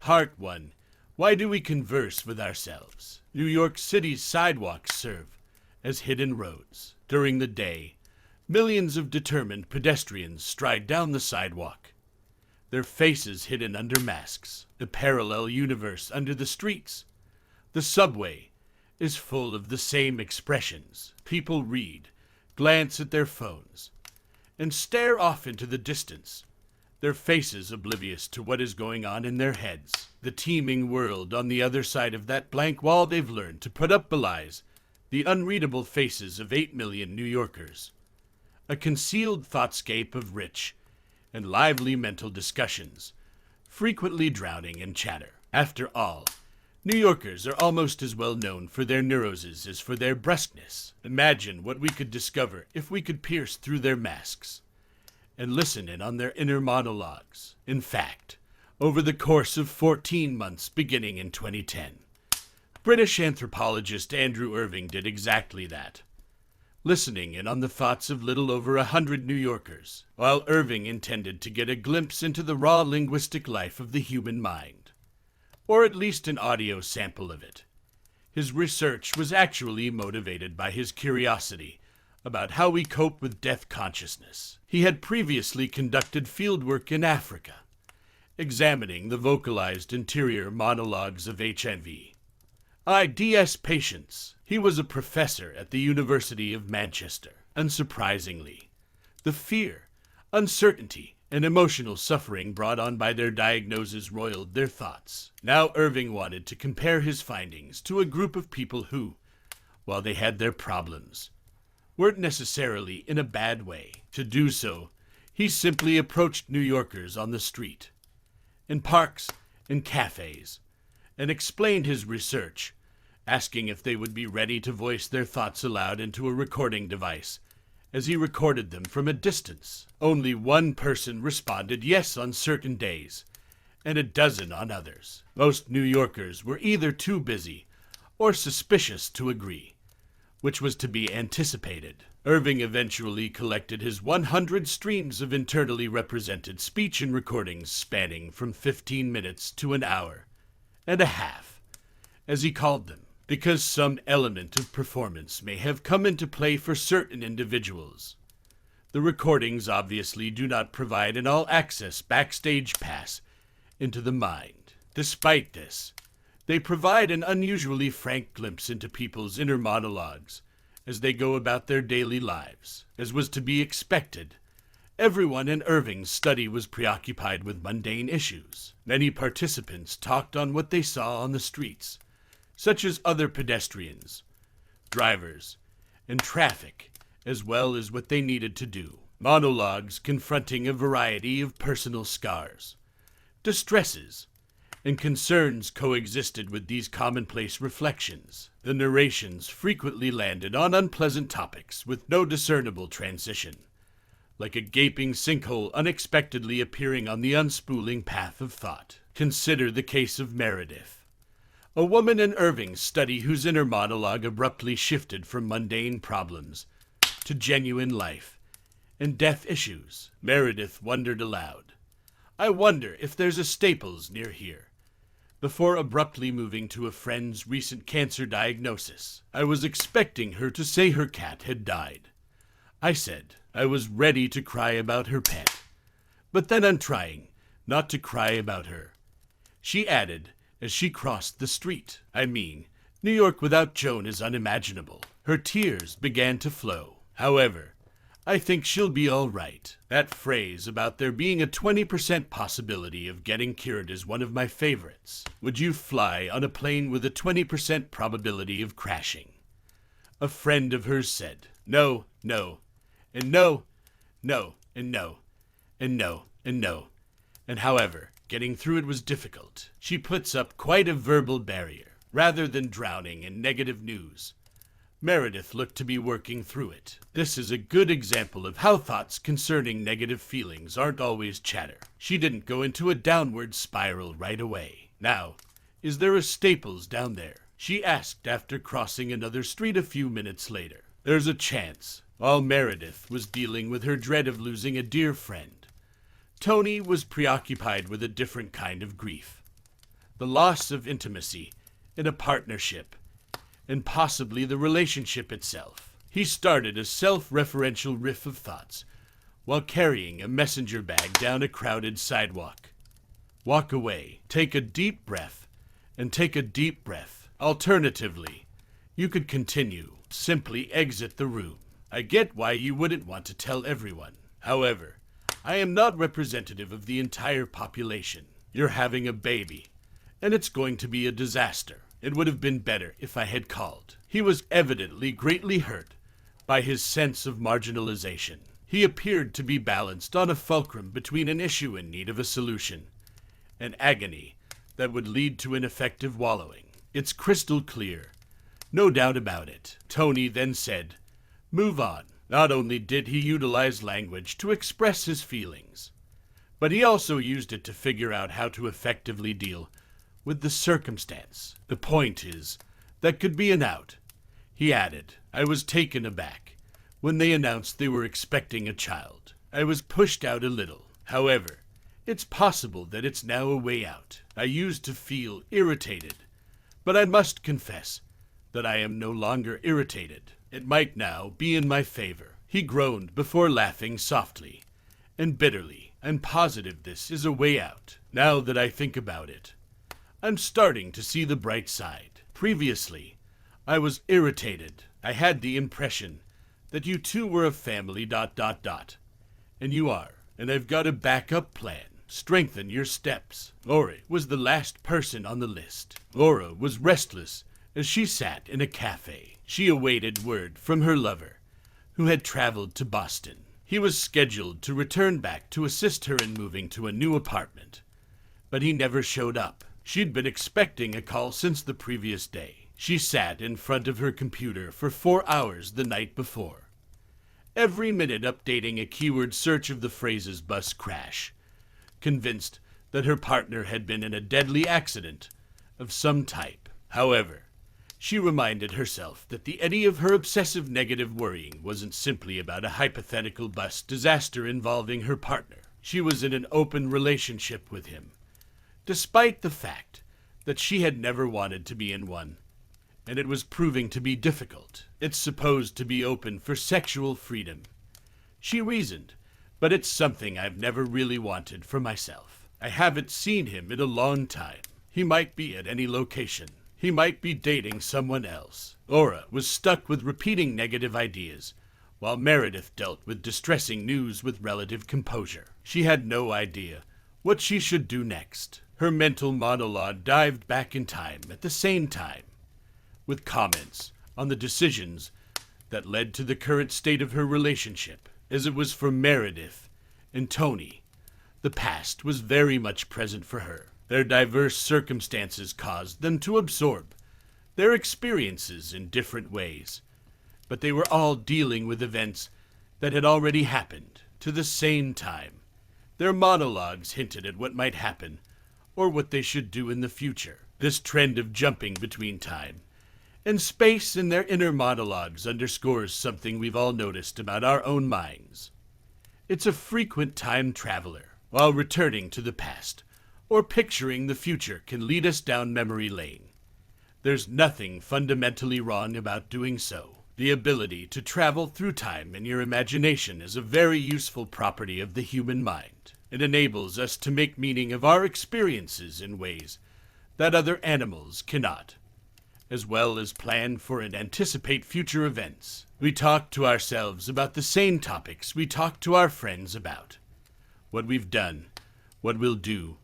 Part 1. Why do we converse with ourselves? New York City's sidewalks serve as hidden roads. During the day, millions of determined pedestrians stride down the sidewalk, their faces hidden under masks. A parallel universe under the streets. The subway is full of the same expressions. People read, glance at their phones, and stare off into the distance, their faces oblivious to what is going on in their heads. The teeming world on the other side of that blank wall they've learned to put up belies the unreadable faces of 8 million New Yorkers. A concealed thoughtscape of rich and lively mental discussions, frequently drowning in chatter. After all, New Yorkers are almost as well known for their neuroses as for their brusqueness. Imagine what we could discover if we could pierce through their masks and listen in on their inner monologues. In fact, over the course of 14 months beginning in 2010, British anthropologist Andrew Irving did exactly that, listening in on the thoughts of little over 100 New Yorkers, while Irving intended to get a glimpse into the raw linguistic life of the human mind, or at least an audio sample of it. His research was actually motivated by his curiosity about how we cope with death consciousness. He had previously conducted fieldwork in Africa, examining the vocalized interior monologues of HIV/AIDS patients. He was a professor at the University of Manchester. Unsurprisingly, the fear, uncertainty, and emotional suffering brought on by their diagnoses roiled their thoughts. Now Irving wanted to compare his findings to a group of people who, while they had their problems, weren't necessarily in a bad way. To do so, he simply approached New Yorkers on the street, in parks and cafes, and explained his research, asking if they would be ready to voice their thoughts aloud into a recording device, as he recorded them from a distance. Only one person responded yes on certain days, and a dozen on others. Most New Yorkers were either too busy or suspicious to agree, which was to be anticipated. Irving eventually collected his 100 streams of internally represented speech and recordings spanning from 15 minutes to an hour and a half, as he called them, because some element of performance may have come into play for certain individuals. The recordings obviously do not provide an all-access backstage pass into the mind. Despite this, they provide an unusually frank glimpse into people's inner monologues as they go about their daily lives. As was to be expected, everyone in Irving's study was preoccupied with mundane issues. Many participants talked on what they saw on the streets, such as other pedestrians, drivers, and traffic, as well as what they needed to do. Monologues confronting a variety of personal scars, distresses, and concerns coexisted with these commonplace reflections. The narrations frequently landed on unpleasant topics with no discernible transition, like a gaping sinkhole unexpectedly appearing on the unspooling path of thought. Consider the case of Meredith, a woman in Irving's study whose inner monologue abruptly shifted from mundane problems to genuine life and death issues. Meredith wondered aloud, "I wonder if there's a Staples near here," before abruptly moving to a friend's recent cancer diagnosis. I was expecting her to say her cat had died. I said I was ready to cry about her pet, but then I'm trying not to cry about her. She added as she crossed the street, "I mean, New York without Joan is unimaginable." Her tears began to flow. "However, I think she'll be all right." That phrase about there being a 20% possibility of getting cured is one of my favorites. Would you fly on a plane with a 20% probability of crashing? A friend of hers said, "No, no, and no, no, and no, and no, and no." And however, getting through it was difficult. She puts up quite a verbal barrier. Rather than drowning in negative news, Meredith looked to be working through it. This is a good example of how thoughts concerning negative feelings aren't always chatter. She didn't go into a downward spiral right away. "Now, is there a Staples down there?" she asked after crossing another street a few minutes later. There's a chance. While Meredith was dealing with her dread of losing a dear friend, Tony was preoccupied with a different kind of grief. the loss of intimacy in a partnership, and possibly the relationship itself. He started a self-referential riff of thoughts while carrying a messenger bag down a crowded sidewalk. Walk away, take a deep breath, and take a deep breath. Alternatively, you could continue, simply exit the room. I get why you wouldn't want to tell everyone. However, I am not representative of the entire population. You're having a baby, and it's going to be a disaster. It would have been better if I had called. He was evidently greatly hurt by his sense of marginalization. He appeared to be balanced on a fulcrum between an issue in need of a solution and agony that would lead to ineffective wallowing. It's crystal clear. No doubt about it. Tony then said, "Move on." Not only did he utilize language to express his feelings, but he also used it to figure out how to effectively deal with the circumstance. The point is, that could be an out. He added, "I was taken aback when they announced they were expecting a child. I was pushed out a little. However, it's possible that it's now a way out. I used to feel irritated, but I must confess that I am no longer irritated. It might now be in my favor." He groaned before laughing softly and bitterly. "I'm positive this is a way out. Now that I think about it, I'm starting to see the bright side. Previously, I was irritated. I had the impression that you two were a family ... And you are. And I've got a backup plan. Strengthen your steps." Laura was the last person on the list. Laura was restless as she sat in a cafe. She awaited word from her lover, who had traveled to Boston. He was scheduled to return back to assist her in moving to a new apartment, but he never showed up. She'd been expecting a call since the previous day. She sat in front of her computer for 4 hours the night before, every minute updating a keyword search of the phrases "bus crash," convinced that her partner had been in a deadly accident of some type. However, she reminded herself that the eddy of her obsessive negative worrying wasn't simply about a hypothetical bus disaster involving her partner. She was in an open relationship with him, despite the fact that she had never wanted to be in one, and it was proving to be difficult. It's supposed to be open for sexual freedom, she reasoned, but it's something I've never really wanted for myself. I haven't seen him in a long time. He might be at any location. He might be dating someone else. Laura was stuck with repeating negative ideas, while Meredith dealt with distressing news with relative composure. She had no idea what she should do next. Her mental monologue dived back in time at the same time, with comments on the decisions that led to the current state of her relationship. As it was for Meredith and Tony, the past was very much present for her. Their diverse circumstances caused them to absorb their experiences in different ways, but they were all dealing with events that had already happened to the same time. Their monologues hinted at what might happen or what they should do in the future. This trend of jumping between time and space in their inner monologues underscores something we've all noticed about our own minds. It's a frequent time traveler. While returning to the past or picturing the future can lead us down memory lane, there's nothing fundamentally wrong about doing so. The ability to travel through time in your imagination is a very useful property of the human mind. It enables us to make meaning of our experiences in ways that other animals cannot, as well as plan for and anticipate future events. We talk to ourselves about the same topics we talk to our friends about: what we've done, what we'll do,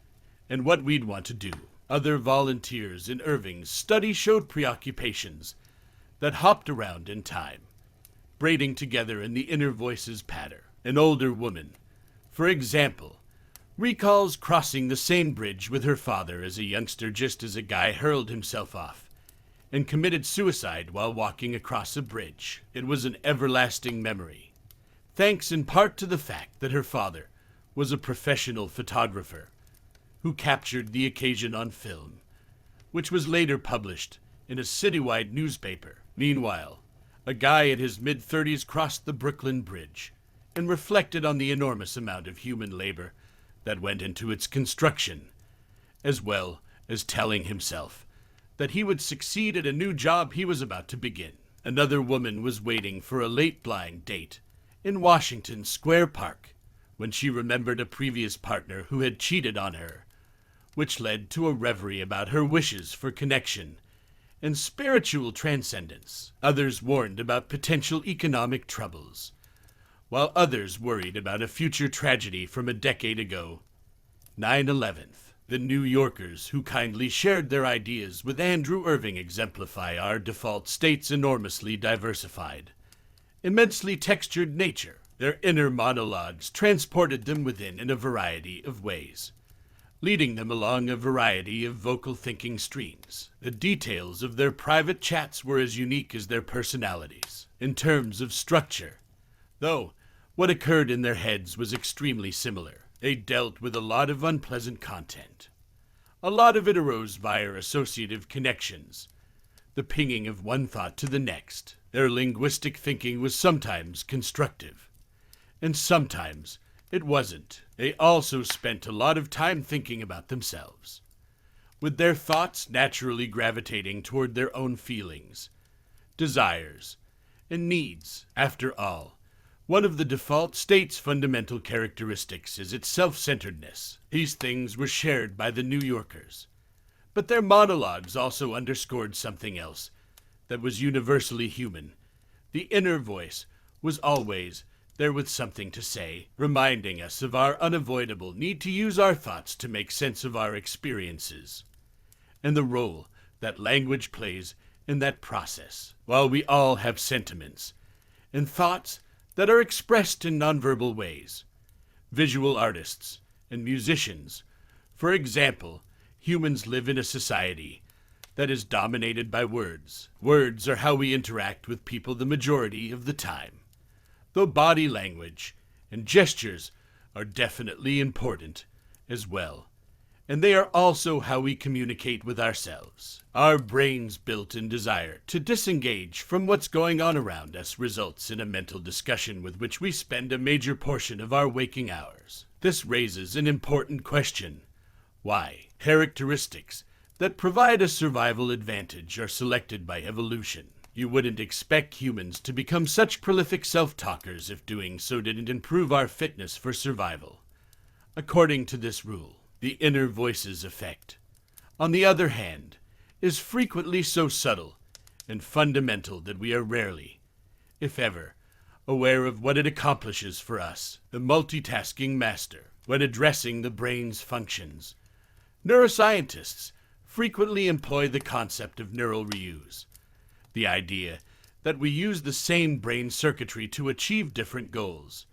and what we'd want to do. Other volunteers in Irving's study showed preoccupations that hopped around in time, braiding together in the inner voices patter. An older woman, for example, recalls crossing the same bridge with her father as a youngster just as a guy hurled himself off and committed suicide while walking across a bridge. It was an everlasting memory, thanks in part to the fact that her father was a professional photographer who captured the occasion on film, which was later published in a citywide newspaper. Meanwhile, a guy in his mid-30s crossed the Brooklyn Bridge and reflected on the enormous amount of human labor that went into its construction, as well as telling himself that he would succeed at a new job he was about to begin. Another woman was waiting for a late blind date in Washington Square Park when she remembered a previous partner who had cheated on her, which led to a reverie about her wishes for connection and spiritual transcendence. Others warned about potential economic troubles, while others worried about a future tragedy from a decade ago, 9/11. The New Yorkers who kindly shared their ideas with Andrew Irving exemplify our default state's enormously diversified, immensely textured nature. Their inner monologues transported them within in a variety of ways, leading them along a variety of vocal thinking streams. The details of their private chats were as unique as their personalities. In terms of structure, though, what occurred in their heads was extremely similar. They dealt with a lot of unpleasant content. A lot of it arose via associative connections, the pinging of one thought to the next. Their linguistic thinking was sometimes constructive, and sometimes it wasn't. They also spent a lot of time thinking about themselves, with their thoughts naturally gravitating toward their own feelings, desires, and needs. After all, one of the default state's fundamental characteristics is its self-centeredness. These things were shared by the New Yorkers, but their monologues also underscored something else that was universally human. The inner voice was always there with something to say, reminding us of our unavoidable need to use our thoughts to make sense of our experiences, and the role that language plays in that process. While we all have sentiments and thoughts that are expressed in nonverbal ways, visual artists and musicians, for example, humans live in a society that is dominated by words. Words are how we interact with people the majority of the time, though body language and gestures are definitely important as well, and they are also how we communicate with ourselves. Our brain's built-in desire to disengage from what's going on around us results in a mental discussion with which we spend a major portion of our waking hours. This raises an important question. Why? Characteristics that provide a survival advantage are selected by evolution. You wouldn't expect humans to become such prolific self-talkers if doing so didn't improve our fitness for survival. According to this rule, the inner voice's effect, on the other hand, is frequently so subtle and fundamental that we are rarely, if ever, aware of what it accomplishes for us. The multitasking master, when addressing the brain's functions, neuroscientists frequently employ the concept of neural reuse, the idea that we use the same brain circuitry to achieve different goals,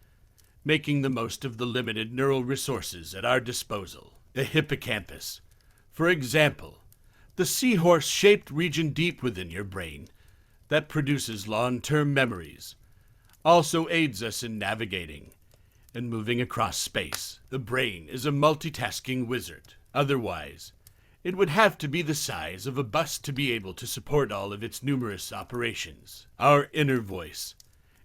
making the most of the limited neural resources at our disposal. The hippocampus, for example, the seahorse-shaped region deep within your brain that produces long-term memories, also aids us in navigating and moving across space. The brain is a multitasking wizard. Otherwise, it would have to be the size of a bus to be able to support all of its numerous operations. Our inner voice,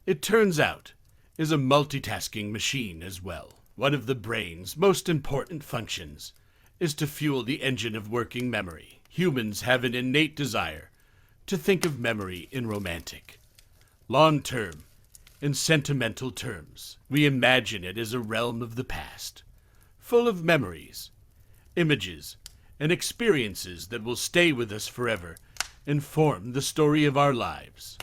it turns out, is a multitasking machine as well. One of the brain's most important functions is to fuel the engine of working memory. Humans have an innate desire to think of memory in romantic, long-term, and sentimental terms. We imagine it as a realm of the past, full of memories, images, and experiences that will stay with us forever and form the story of our lives.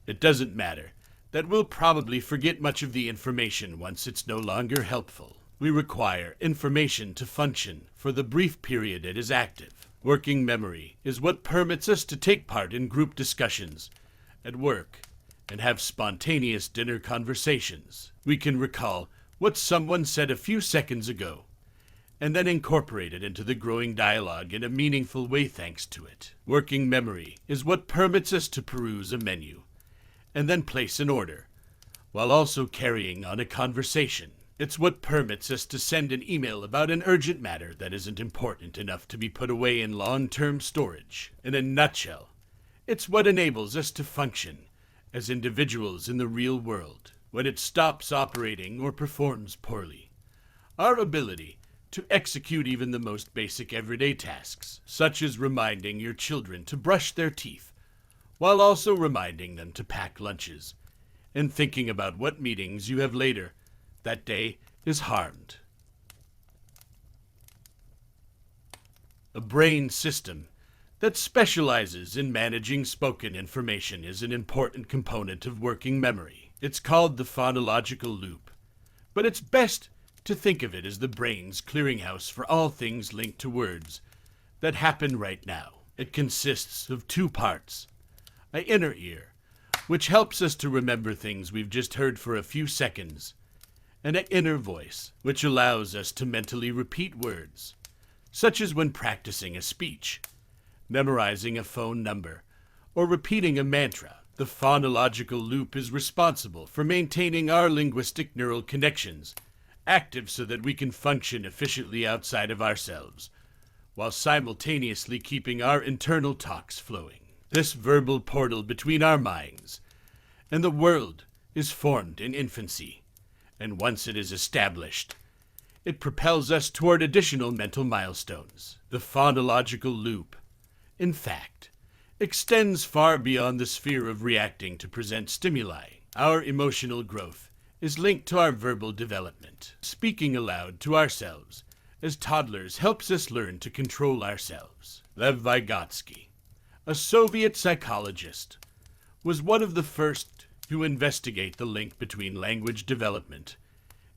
It doesn't matter that we'll probably forget much of the information once it's no longer helpful. We require information to function for the brief period it is active. Working memory is what permits us to take part in group discussions at work and have spontaneous dinner conversations. We can recall what someone said a few seconds ago and then incorporate it into the growing dialogue in a meaningful way thanks to it. Working memory is what permits us to peruse a menu and then place an order, while also carrying on a conversation. It's what permits us to send an email about an urgent matter that isn't important enough to be put away in long-term storage. In a nutshell, it's what enables us to function as individuals in the real world. When it stops operating or performs poorly, our ability to execute even the most basic everyday tasks, such as reminding your children to brush their teeth, while also reminding them to pack lunches, and thinking about what meetings you have later that day, is harmed. A brain system that specializes in managing spoken information is an important component of working memory. It's called the phonological loop, but it's best to think of it as the brain's clearinghouse for all things linked to words that happen right now. It consists of two parts: an inner ear, which helps us to remember things we've just heard for a few seconds, and an inner voice, which allows us to mentally repeat words, such as when practicing a speech, memorizing a phone number, or repeating a mantra. The phonological loop is responsible for maintaining our linguistic neural connections active so that we can function efficiently outside of ourselves, while simultaneously keeping our internal talks flowing. This verbal portal between our minds and the world is formed in infancy, and once it is established, it propels us toward additional mental milestones. The phonological loop, in fact, extends far beyond the sphere of reacting to present stimuli. Our emotional growth is linked to our verbal development. Speaking aloud to ourselves as toddlers helps us learn to control ourselves. Lev Vygotsky, a Soviet psychologist, was one of the first to investigate the link between language development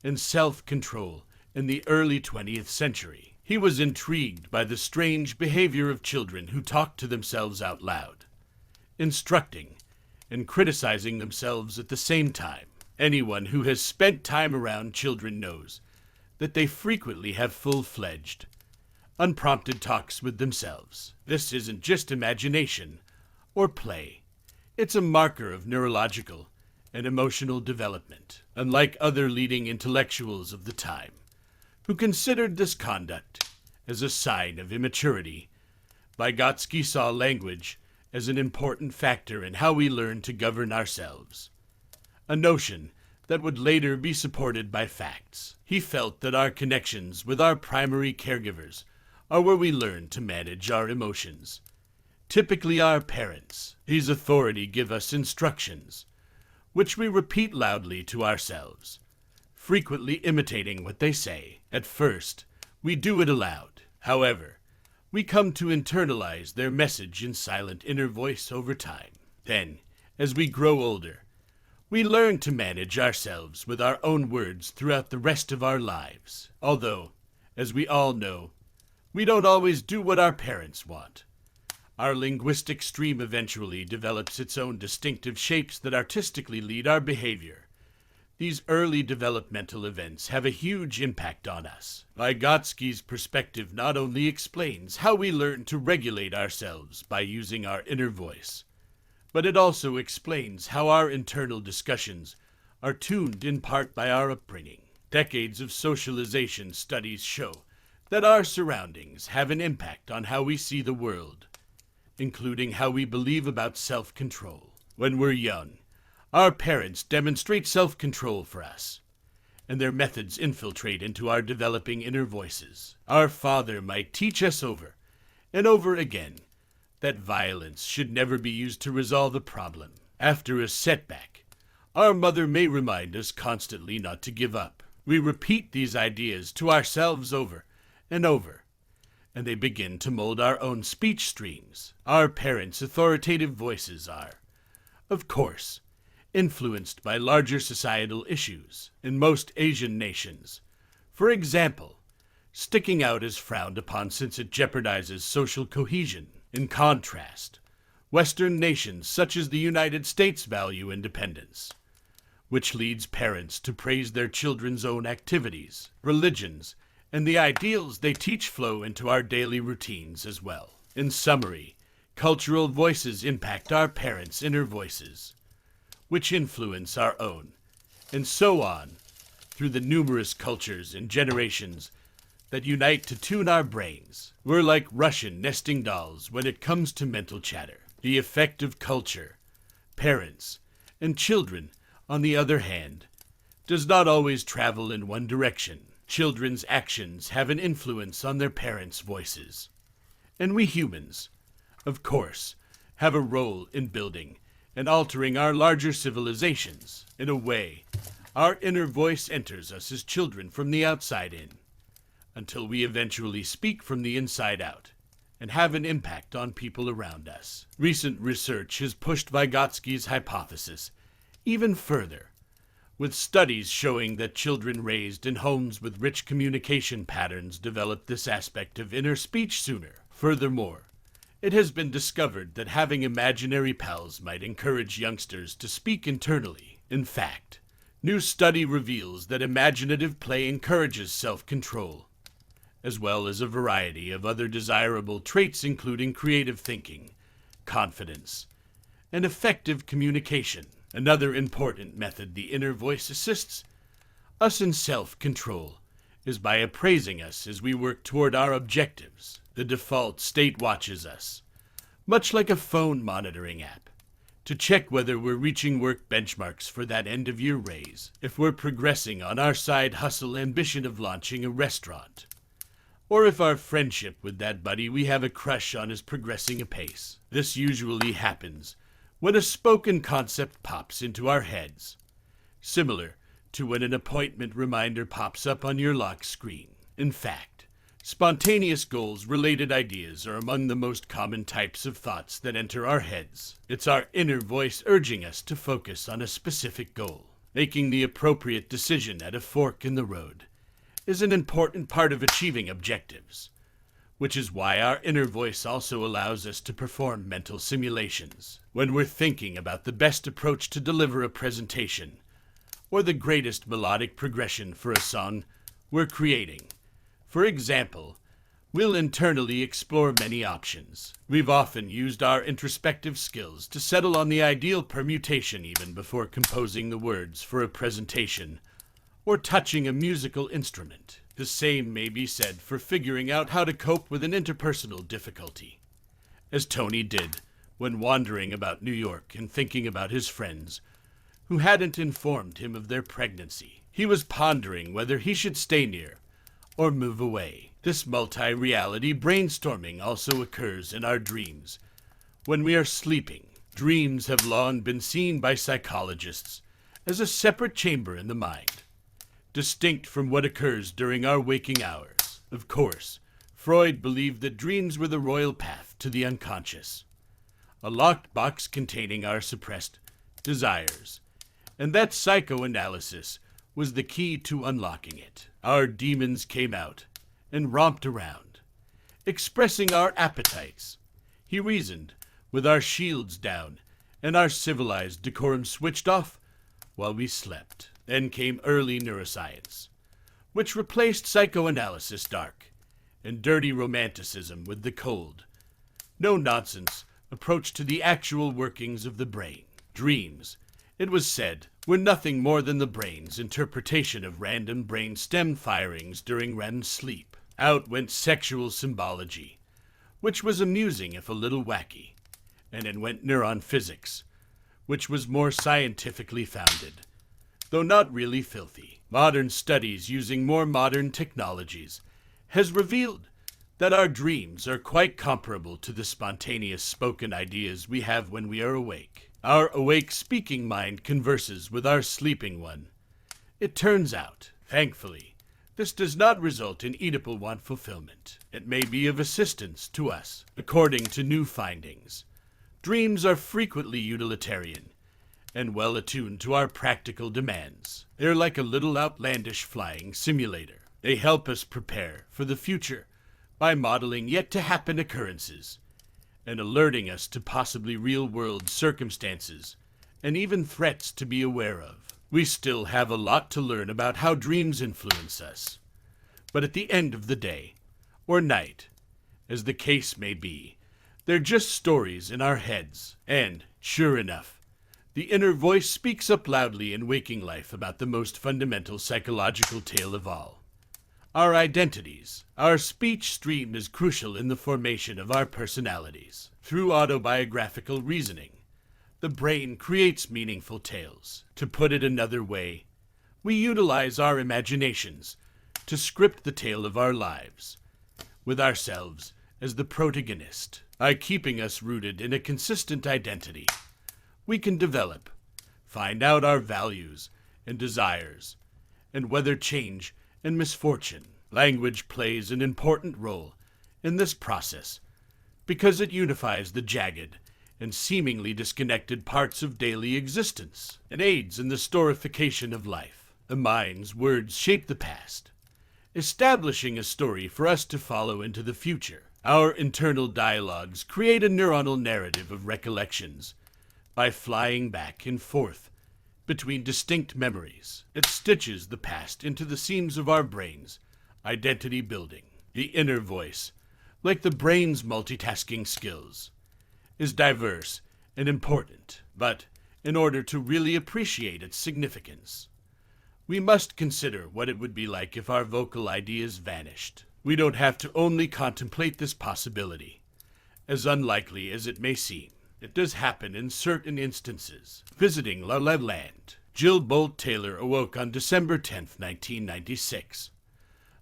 and self-control in the early 20th century. He was intrigued by the strange behavior of children who talked to themselves out loud, instructing and criticizing themselves at the same time. Anyone who has spent time around children knows that they frequently have full-fledged, unprompted talks with themselves. This isn't just imagination or play. It's a marker of neurological and emotional development. Unlike other leading intellectuals of the time, who considered this conduct as a sign of immaturity, Vygotsky saw language as an important factor in how we learn to govern ourselves, a notion that would later be supported by facts. He felt that our connections with our primary caregivers are where we learn to manage our emotions, typically our parents. These authority give us instructions, which we repeat loudly to ourselves, frequently imitating what they say. At first, we do it aloud. However, we come to internalize their message in silent inner voice over time. Then, as we grow older, we learn to manage ourselves with our own words throughout the rest of our lives. Although, as we all know, we don't always do what our parents want. Our linguistic stream eventually develops its own distinctive shapes that artistically lead our behavior. These early developmental events have a huge impact on us. Vygotsky's perspective not only explains how we learn to regulate ourselves by using our inner voice, but it also explains how our internal discussions are tuned in part by our upbringing. Decades of socialization studies show that our surroundings have an impact on how we see the world, including how we believe about self-control. When we're young, our parents demonstrate self-control for us, and their methods infiltrate into our developing inner voices. Our father might teach us over and over again that violence should never be used to resolve a problem. After a setback, our mother may remind us constantly not to give up. We repeat these ideas to ourselves over and over, and they begin to mold our own speech streams. Our parents' authoritative voices are, of course, influenced by larger societal issues. In most Asian nations, for example, sticking out is frowned upon since it jeopardizes social cohesion. In contrast, Western nations such as the United States value independence, which leads parents to praise their children's own activities. Religions and the ideals they teach flow into our daily routines as well. In summary, cultural voices impact our parents' inner voices, which influence our own, and so on, through the numerous cultures and generations that unite to tune our brains. We're like Russian nesting dolls when it comes to mental chatter. The effect of culture, parents, and children, on the other hand, does not always travel in one direction. Children's actions have an influence on their parents' voices. And we humans, of course, have a role in building and altering our larger civilizations. In a way, our inner voice enters us as children from the outside in, until we eventually speak from the inside out and have an impact on people around us. Recent research has pushed Vygotsky's hypothesis even further, with studies showing that children raised in homes with rich communication patterns develop this aspect of inner speech sooner. Furthermore, it has been discovered that having imaginary pals might encourage youngsters to speak internally. In fact, new study reveals that imaginative play encourages self-control, as well as a variety of other desirable traits including creative thinking, confidence, and effective communication. Another important method the inner voice assists us in self-control is by appraising us as we work toward our objectives. The default state watches us, much like a phone monitoring app, to check whether we're reaching work benchmarks for that end-of-year raise, if we're progressing on our side hustle ambition of launching a restaurant, or if our friendship with that buddy we have a crush on is progressing apace. This usually happens when a spoken concept pops into our heads, similar to when an appointment reminder pops up on your lock screen. In fact, spontaneous goals-related ideas are among the most common types of thoughts that enter our heads. It's our inner voice urging us to focus on a specific goal. Making the appropriate decision at a fork in the road is an important part of achieving objectives, which is why our inner voice also allows us to perform mental simulations. When we're thinking about the best approach to deliver a presentation, or the greatest melodic progression for a song we're creating. For example, we'll internally explore many options. We've often used our introspective skills to settle on the ideal permutation even before composing the words for a presentation or touching a musical instrument. The same may be said for figuring out how to cope with an interpersonal difficulty, as Tony did when wandering about New York and thinking about his friends who hadn't informed him of their pregnancy. He was pondering whether he should stay near or move away. This multi-reality brainstorming also occurs in our dreams when we are sleeping. Dreams have long been seen by psychologists as a separate chamber in the mind, distinct from what occurs during our waking hours. Of course, Freud believed that dreams were the royal path to the unconscious, a locked box containing our suppressed desires, and that psychoanalysis was the key to unlocking it. Our demons came out and romped around, expressing our appetites. He reasoned, with our shields down and our civilized decorum switched off while we slept. Then came early neuroscience, which replaced psychoanalysis dark and dirty romanticism with the cold, no-nonsense approach to the actual workings of the brain. Dreams, it was said, were nothing more than the brain's interpretation of random brain stem firings during REM sleep. Out went sexual symbology, which was amusing if a little wacky, and in went neuron physics, which was more scientifically founded, though not really filthy. Modern studies using more modern technologies has revealed that our dreams are quite comparable to the spontaneous spoken ideas we have when we are awake. Our awake speaking mind converses with our sleeping one. It turns out, thankfully, this does not result in Oedipal want fulfillment. It may be of assistance to us. According to new findings, dreams are frequently utilitarian and well attuned to our practical demands. They're like a little outlandish flying simulator. They help us prepare for the future by modeling yet-to-happen occurrences and alerting us to possibly real-world circumstances and even threats to be aware of. We still have a lot to learn about how dreams influence us, but at the end of the day, or night, as the case may be, they're just stories in our heads. And, sure enough, The inner voice speaks up loudly in waking life about the most fundamental psychological tale of all: our identities. Our speech stream is crucial in the formation of our personalities. Through autobiographical reasoning, the brain creates meaningful tales. To put it another way, we utilize our imaginations to script the tale of our lives, with ourselves as the protagonist. By keeping us rooted in a consistent identity, we can develop, find out our values and desires, and weather change and misfortune. Language plays an important role in this process because it unifies the jagged and seemingly disconnected parts of daily existence and aids in the storification of life. The mind's words shape the past, establishing a story for us to follow into the future. Our internal dialogues create a neuronal narrative of recollections by flying back and forth between distinct memories. It stitches the past into the seams of our brains, identity building. The inner voice, like the brain's multitasking skills, is diverse and important, but in order to really appreciate its significance, we must consider what it would be like if our vocal ideas vanished. We don't have to only contemplate this possibility, as unlikely as it may seem. It does happen in certain instances. Visiting La La Land, Jill Bolt Taylor awoke on December 10th, 1996,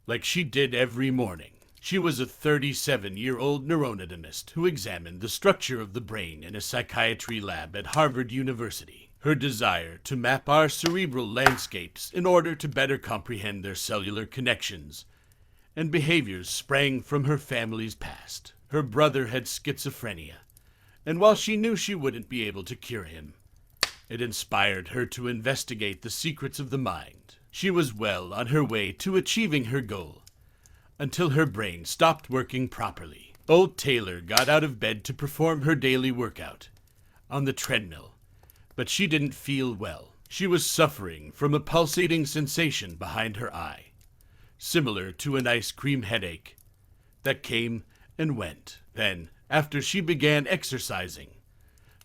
like she did every morning. She was a 37-year-old neuroanatomist who examined the structure of the brain in a psychiatry lab at Harvard University. Her desire to map our cerebral landscapes in order to better comprehend their cellular connections and behaviors sprang from her family's past. Her brother had schizophrenia, and while she knew she wouldn't be able to cure him, it inspired her to investigate the secrets of the mind. She was well on her way to achieving her goal, until her brain stopped working properly. Old Taylor got out of bed to perform her daily workout on the treadmill, but she didn't feel well. She was suffering from a pulsating sensation behind her eye, similar to an ice cream headache that came and went. Then, after she began exercising,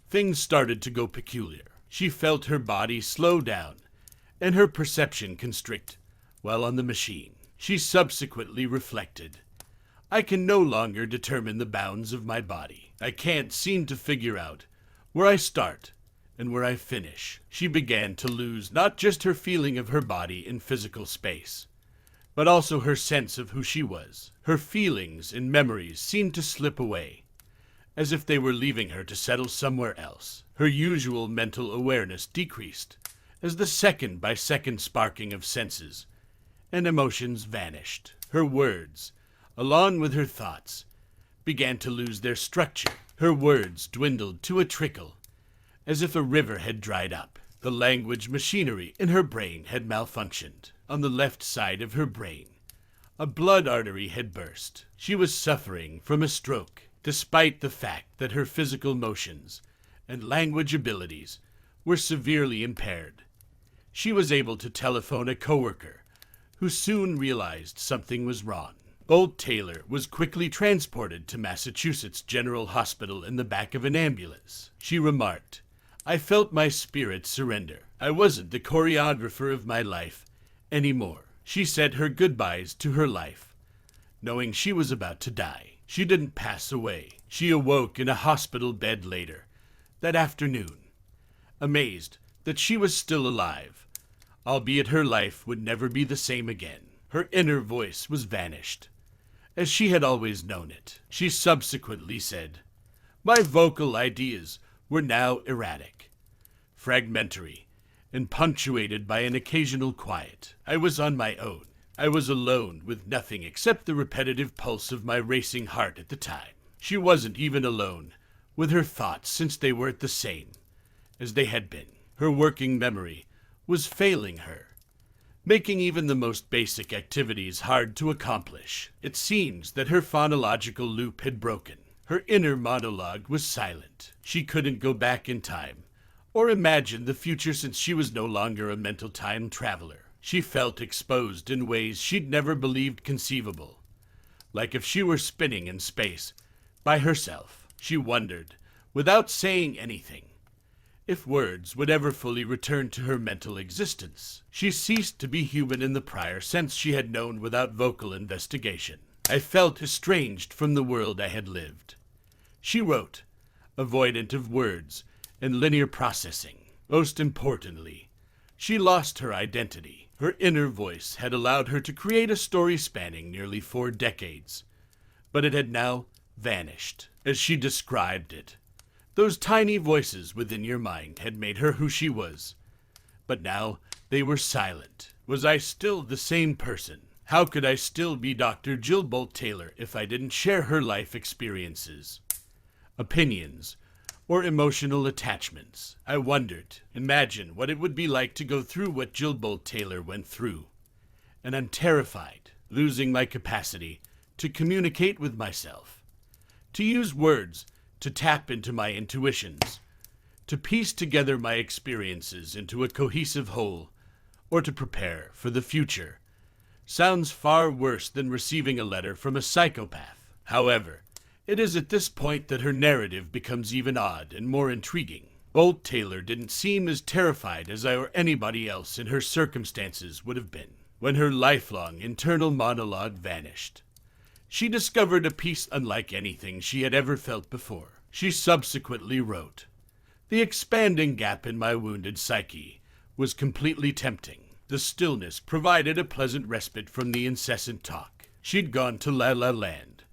things started to go peculiar. She felt her body slow down and her perception constrict while on the machine. She subsequently reflected, "I can no longer determine the bounds of my body. I can't seem to figure out where I start and where I finish." She began to lose not just her feeling of her body in physical space, but also her sense of who she was. Her feelings and memories seemed to slip away, as if they were leaving her to settle somewhere else. Her usual mental awareness decreased as the second-by-second sparking of senses and emotions vanished. Her words, along with her thoughts, began to lose their structure. Her words dwindled to a trickle, as if a river had dried up. The language machinery in her brain had malfunctioned. On the left side of her brain, a blood artery had burst. She was suffering from a stroke, despite the fact that her physical motions and language abilities were severely impaired. She was able to telephone a coworker, who soon realized something was wrong. Old Taylor was quickly transported to Massachusetts General Hospital in the back of an ambulance. She remarked, "I felt my spirit surrender. I wasn't the choreographer of my life anymore." She said her goodbyes to her life, knowing she was about to die. She didn't pass away. She awoke in a hospital bed later that afternoon, amazed that she was still alive, albeit her life would never be the same again. Her inner voice was vanished, as she had always known it. She subsequently said, "My vocal ideas were now erratic, fragmentary, and punctuated by an occasional quiet. I was on my own. I was alone with nothing except the repetitive pulse of my racing heart at the time." She wasn't even alone with her thoughts, since they were the same as they had been. Her working memory was failing her, making even the most basic activities hard to accomplish. It seems that her phonological loop had broken. Her inner monologue was silent. She couldn't go back in time or imagine the future, since she was no longer a mental time traveler. She felt exposed in ways she'd never believed conceivable, like if she were spinning in space by herself. She wondered, without saying anything, if words would ever fully return to her mental existence. She ceased to be human in the prior sense she had known without vocal investigation. I felt estranged from the world I had lived. She wrote, avoidant of words and linear processing. Most importantly, she lost her identity. Her inner voice had allowed her to create a story spanning nearly 4 decades, but it had now vanished. As she described it, those tiny voices within your mind had made her who she was, but now they were silent. Was I still the same person? How could I still be Dr. Jill Bolt Taylor if I didn't share her life experiences, opinions, or emotional attachments? I wondered, imagine what it would be like to go through what Jill Bolt Taylor went through. And I'm terrified, losing my capacity to communicate with myself, to use words, to tap into my intuitions, to piece together my experiences into a cohesive whole, or to prepare for the future. Sounds far worse than receiving a letter from a psychopath. However, it is at this point that her narrative becomes even odd and more intriguing. Bolt Taylor didn't seem as terrified as I or anybody else in her circumstances would have been. When her lifelong internal monologue vanished, she discovered a peace unlike anything she had ever felt before. She subsequently wrote, "The expanding gap in my wounded psyche was completely tempting. The stillness provided a pleasant respite from the incessant talk. She'd gone to La La Land,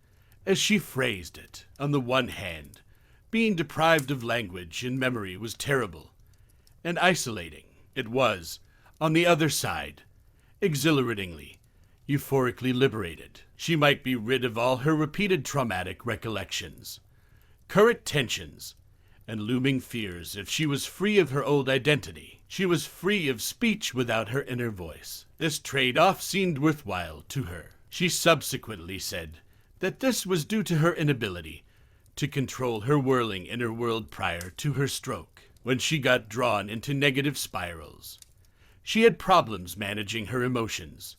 as she phrased it. On the one hand, being deprived of language and memory was terrible and isolating. It was, on the other side, exhilaratingly, euphorically liberated. She might be rid of all her repeated traumatic recollections, current tensions, and looming fears if she was free of her old identity. She was free of speech without her inner voice. This trade-off seemed worthwhile to her. She subsequently said that this was due to her inability to control her whirling inner world prior to her stroke, when she got drawn into negative spirals. She had problems managing her emotions,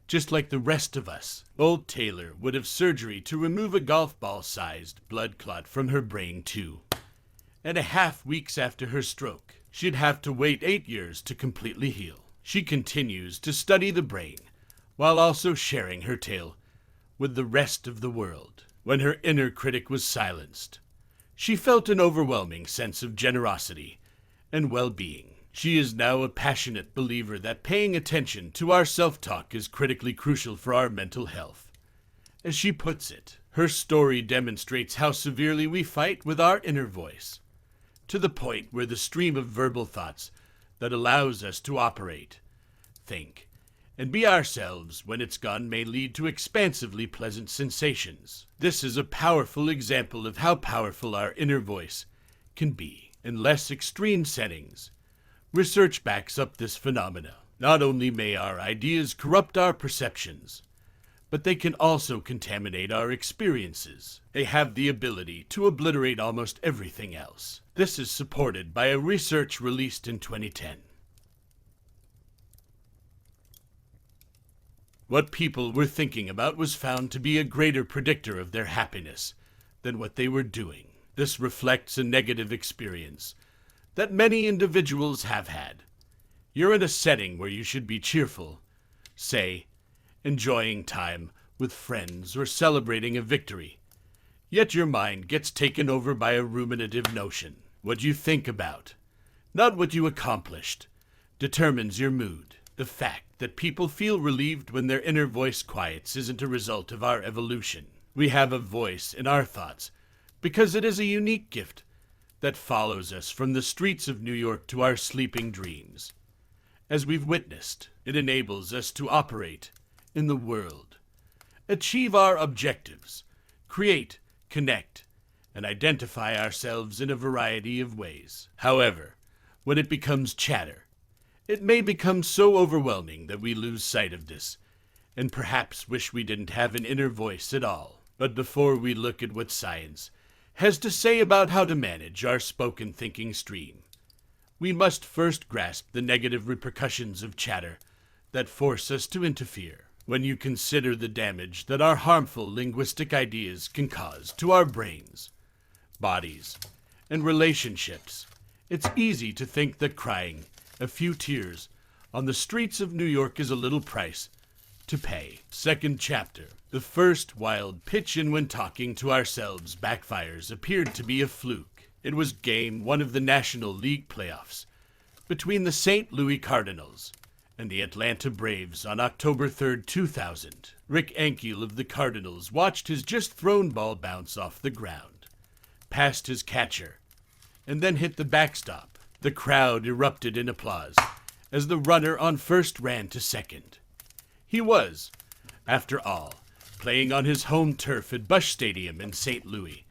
just like the rest of us. Old Taylor would have surgery to remove a golf ball-sized blood clot from her brain 2.5 weeks after her stroke. She'd have to wait 8 years to completely heal. She continues to study the brain, while also sharing her tale with the rest of the world. When her inner critic was silenced, she felt an overwhelming sense of generosity and well-being. She is now a passionate believer that paying attention to our self-talk is critically crucial for our mental health. As she puts it, her story demonstrates how severely we fight with our inner voice, to the point where the stream of verbal thoughts that allows us to operate, think, and be ourselves when it's gone may lead to expansively pleasant sensations. This is a powerful example of how powerful our inner voice can be in less extreme settings. Research backs up this phenomena. Not only may our ideas corrupt our perceptions, but they can also contaminate our experiences. They have the ability to obliterate almost everything else. This is supported by a research released in 2010. What people were thinking about was found to be a greater predictor of their happiness than what they were doing. This reflects a negative experience that many individuals have had. You're in a setting where you should be cheerful, say, enjoying time with friends or celebrating a victory, yet your mind gets taken over by a ruminative notion. What you think about, not what you accomplished, determines your mood. The fact that people feel relieved when their inner voice quiets isn't a result of our evolution. We have a voice in our thoughts because it is a unique gift that follows us from the streets of New York to our sleeping dreams. As we've witnessed, it enables us to operate in the world, achieve our objectives, create, connect, and identify ourselves in a variety of ways. However, when it becomes chatter, it may become so overwhelming that we lose sight of this, and perhaps wish we didn't have an inner voice at all. But before we look at what science has to say about how to manage our spoken thinking stream, we must first grasp the negative repercussions of chatter that force us to interfere. When you consider the damage that our harmful linguistic ideas can cause to our brains, bodies, and relationships, It's easy to think that crying a few tears on the streets of New York is a little price to pay. Second chapter. The first wild pitch in when talking to ourselves backfires appeared to be a fluke. It was game 1 of the National League playoffs between the St. Louis Cardinals and the Atlanta Braves on October 3rd, 2000. Rick Ankiel of the Cardinals watched his just thrown ball bounce off the ground, past his catcher, and then hit the backstop. The crowd erupted in applause as the runner on first ran to second. He was, after all, playing on his home turf at Busch Stadium in St. Louis,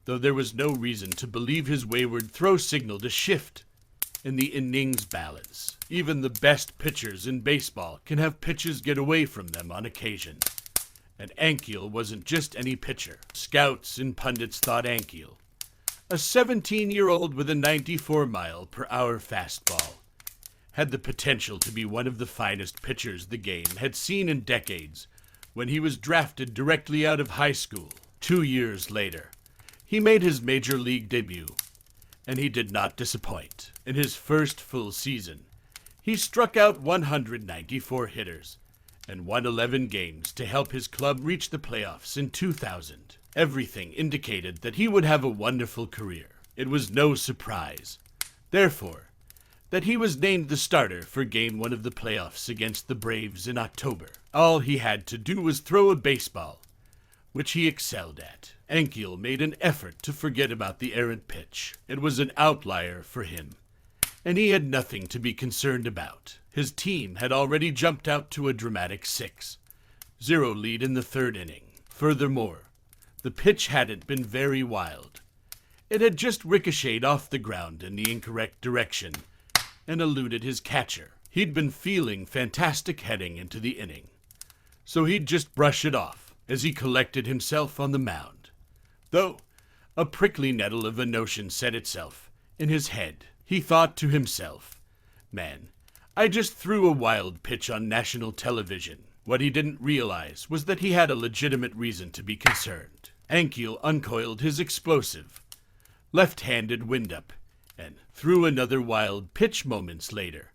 though there was no reason to believe his wayward throw signaled a shift in the innings balance. Even the best pitchers in baseball can have pitches get away from them on occasion. And Ankiel wasn't just any pitcher. Scouts and pundits thought Ankiel, a 17-year-old with a 94-mile-per-hour fastball, had the potential to be one of the finest pitchers the game had seen in decades when he was drafted directly out of high school. 2 years later, he made his major league debut, and he did not disappoint. In his first full season, he struck out 194 hitters and won 11 games to help his club reach the playoffs in 2000. Everything indicated that he would have a wonderful career. It was no surprise, therefore, that he was named the starter for Game 1 of the playoffs against the Braves in October. All he had to do was throw a baseball, which he excelled at. Ankiel made an effort to forget about the errant pitch. It was an outlier for him, and he had nothing to be concerned about. His team had already jumped out to a dramatic 6-0 lead in the third inning. Furthermore, the pitch hadn't been very wild. It had just ricocheted off the ground in the incorrect direction and eluded his catcher. He'd been feeling fantastic heading into the inning, so he'd just brush it off as he collected himself on the mound. Though a prickly nettle of a notion set itself in his head. He thought to himself, "Man, I just threw a wild pitch on national television." What he didn't realize was that he had a legitimate reason to be concerned. Ankiel uncoiled his explosive left-handed windup and threw another wild pitch moments later,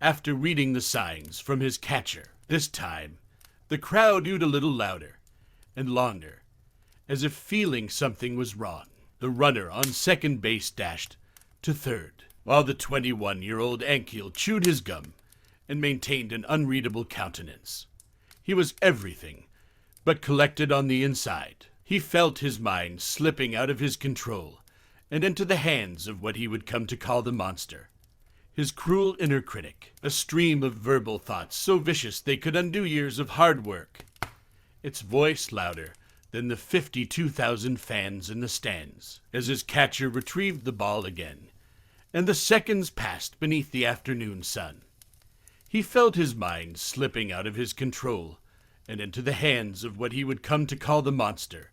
after reading the signs from his catcher. This time, the crowd hooted a little louder and longer, as if feeling something was wrong. The runner on second base dashed to third, while the 21-year-old Ankiel chewed his gum and maintained an unreadable countenance. He was everything but collected on the inside. He felt his mind slipping out of his control and into the hands of what he would come to call the monster, his cruel inner critic, a stream of verbal thoughts so vicious they could undo years of hard work, its voice louder than the 52,000 fans in the stands. As his catcher retrieved the ball again, and the seconds passed beneath the afternoon sun, he felt his mind slipping out of his control and into the hands of what he would come to call the monster,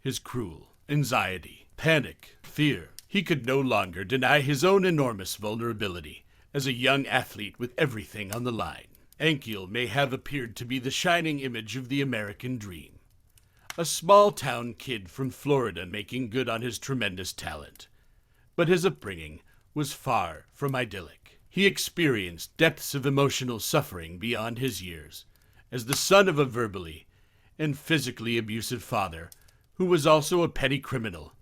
his cruel anxiety, panic, fear. He could no longer deny his own enormous vulnerability as a young athlete with everything on the line. Ankiel may have appeared to be the shining image of the American dream, a small-town kid from Florida making good on his tremendous talent. But his upbringing was far from idyllic. He experienced depths of emotional suffering beyond his years, as the son of a verbally and physically abusive father who was also a petty criminal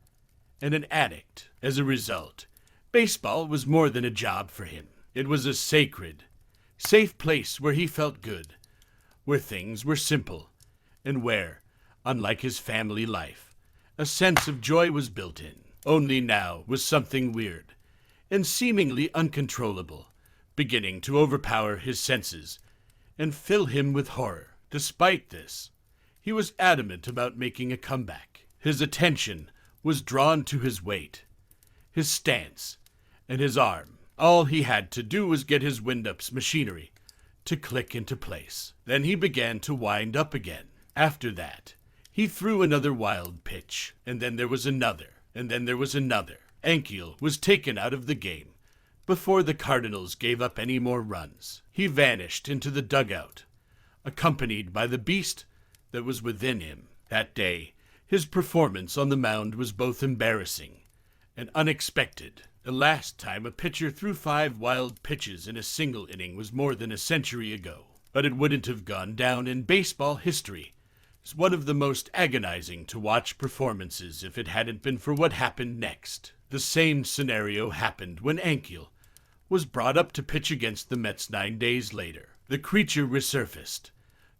and an addict. As a result, baseball was more than a job for him. It was a sacred, safe place where he felt good, where things were simple, and where, unlike his family life, a sense of joy was built in. Only now was something weird and seemingly uncontrollable beginning to overpower his senses and fill him with horror. Despite this, he was adamant about making a comeback. His attention was drawn to his weight, his stance, and his arm. All he had to do was get his wind-up's machinery to click into place. Then he began to wind up again. After that, he threw another wild pitch, and then there was another, and then there was another. Ankiel was taken out of the game before the Cardinals gave up any more runs. He vanished into the dugout, accompanied by the beast that was within him. That day, his performance on the mound was both embarrassing and unexpected. The last time a pitcher threw 5 wild pitches in a single inning was more than a century ago, but it wouldn't have gone down in baseball history as one of the most agonizing to watch performances if it hadn't been for what happened next. The same scenario happened when Ankiel was brought up to pitch against the Mets 9 days later. The creature resurfaced,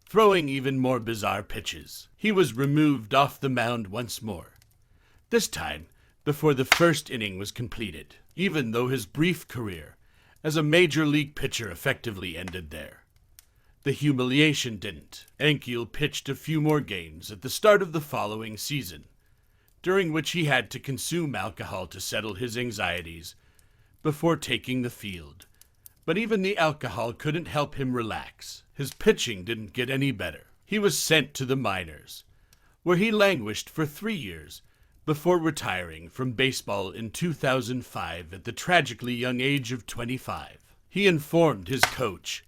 throwing even more bizarre pitches. He was removed off the mound once more, this time before the first inning was completed, even though his brief career as a major league pitcher effectively ended there. The humiliation didn't. Ankiel pitched a few more games at the start of the following season, during which he had to consume alcohol to settle his anxieties before taking the field. But even the alcohol couldn't help him relax. His pitching didn't get any better. He was sent to the minors, where he languished for 3 years before retiring from baseball in 2005 at the tragically young age of 25. He informed his coach,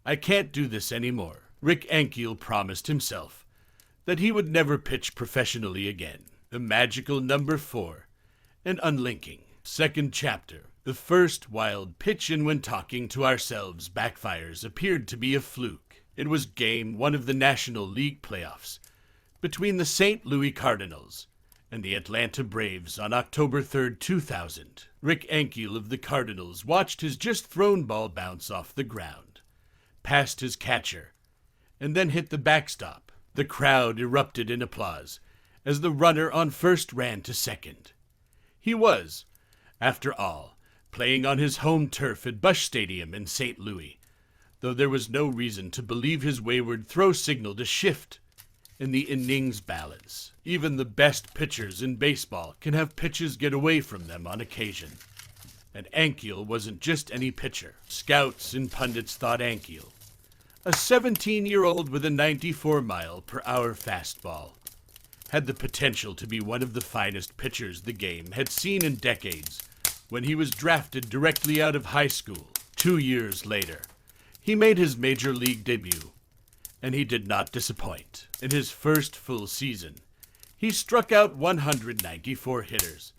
"I can't do this anymore." Rick Ankiel promised himself that he would never pitch professionally again. The magical number 4, an unlinking. Second chapter. The first wild pitch in when talking to ourselves backfires appeared to be a fluke. It was Game 1 of the National League playoffs between the St. Louis Cardinals and the Atlanta Braves on October 3rd, 2000. Rick Ankiel of the Cardinals watched his just-thrown ball bounce off the ground, past his catcher, and then hit the backstop. The crowd erupted in applause as the runner on first ran to second. He was, after all, playing on his home turf at Busch Stadium in St. Louis, though there was no reason to believe his wayward throw signaled a shift in the innings balance. Even the best pitchers in baseball can have pitches get away from them on occasion. And Ankiel wasn't just any pitcher. Scouts and pundits thought Ankiel, a 17-year-old with a 94-mile-per-hour fastball, had the potential to be one of the finest pitchers the game had seen in decades when he was drafted directly out of high school. 2 years later, he made his major league debut, and he did not disappoint. In his first full season, he struck out 194 hitters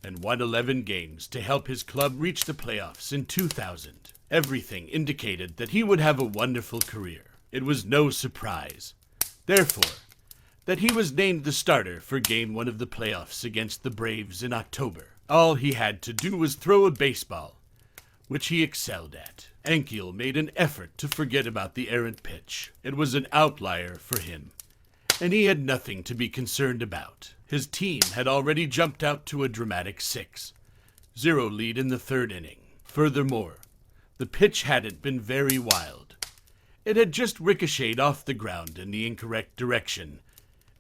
and won 11 games to help his club reach the playoffs in 2000. Everything indicated that he would have a wonderful career. It was no surprise, therefore, that he was named the starter for Game 1 of the playoffs against the Braves in October. All he had to do was throw a baseball, which he excelled at. Ankiel made an effort to forget about the errant pitch. It was an outlier for him, and he had nothing to be concerned about. His team had already jumped out to a dramatic 6-0 lead in the third inning. Furthermore, the pitch hadn't been very wild. It had just ricocheted off the ground in the incorrect direction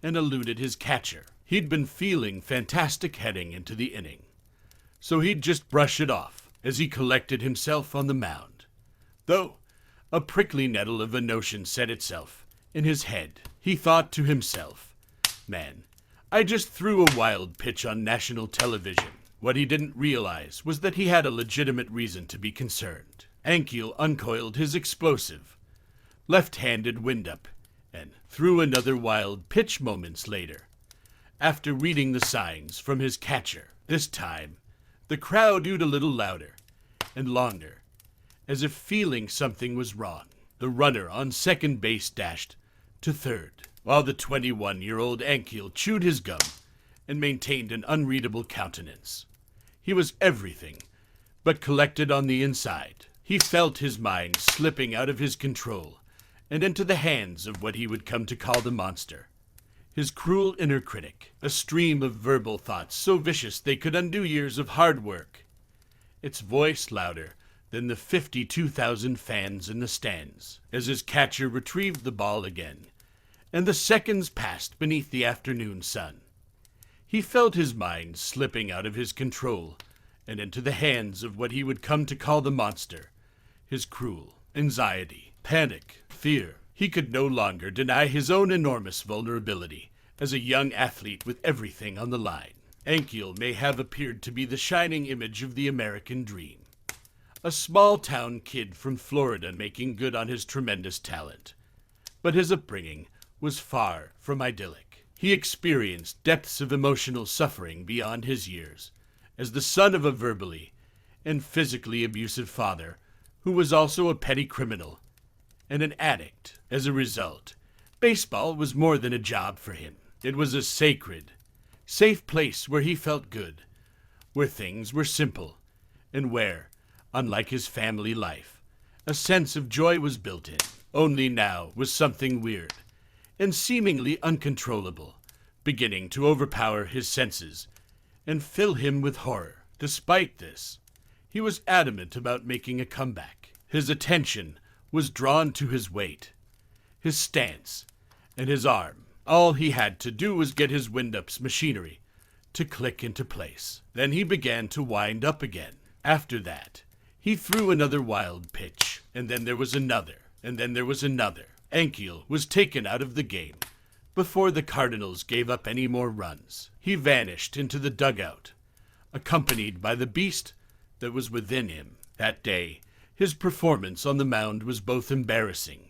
and eluded his catcher. He'd been feeling fantastic heading into the inning, so he'd just brush it off as he collected himself on the mound. Though a prickly nettle of a notion set itself in his head. He thought to himself, "Man, I just threw a wild pitch on national television." What he didn't realize was that he had a legitimate reason to be concerned. Ankiel uncoiled his explosive, left-handed windup and threw another wild pitch moments later, after reading the signs from his catcher. This time, the crowd hooted a little louder and longer, as if feeling something was wrong. The runner on second base dashed to third, while the 21-year-old Ankiel chewed his gum and maintained an unreadable countenance. He was everything but collected on the inside. He felt his mind slipping out of his control and into the hands of what he would come to call the monster, his cruel inner critic, a stream of verbal thoughts so vicious they could undo years of hard work, its voice louder than the 52,000 fans in the stands. As his catcher retrieved the ball again, and the seconds passed beneath the afternoon sun, he felt his mind slipping out of his control and into the hands of what he would come to call the monster, his cruel anxiety, panic, fear. He could no longer deny his own enormous vulnerability as a young athlete with everything on the line. Ankiel may have appeared to be the shining image of the American dream, a small-town kid from Florida making good on his tremendous talent. But his upbringing was far from idyllic. He experienced depths of emotional suffering beyond his years, as the son of a verbally and physically abusive father, who was also a petty criminal and an addict. As a result, baseball was more than a job for him. It was a sacred, safe place where he felt good, where things were simple, and where, unlike his family life, a sense of joy was built in. Only now was something weird and seemingly uncontrollable beginning to overpower his senses and fill him with horror. Despite this, he was adamant about making a comeback. His attention was drawn to his weight, his stance, and his arm. All he had to do was get his wind-up's machinery to click into place. Then he began to wind up again. After that, he threw another wild pitch, and then there was another, and then there was another. Ankiel was taken out of the game before the Cardinals gave up any more runs. He vanished into the dugout, accompanied by the beast that was within him. That day, his performance on the mound was both embarrassing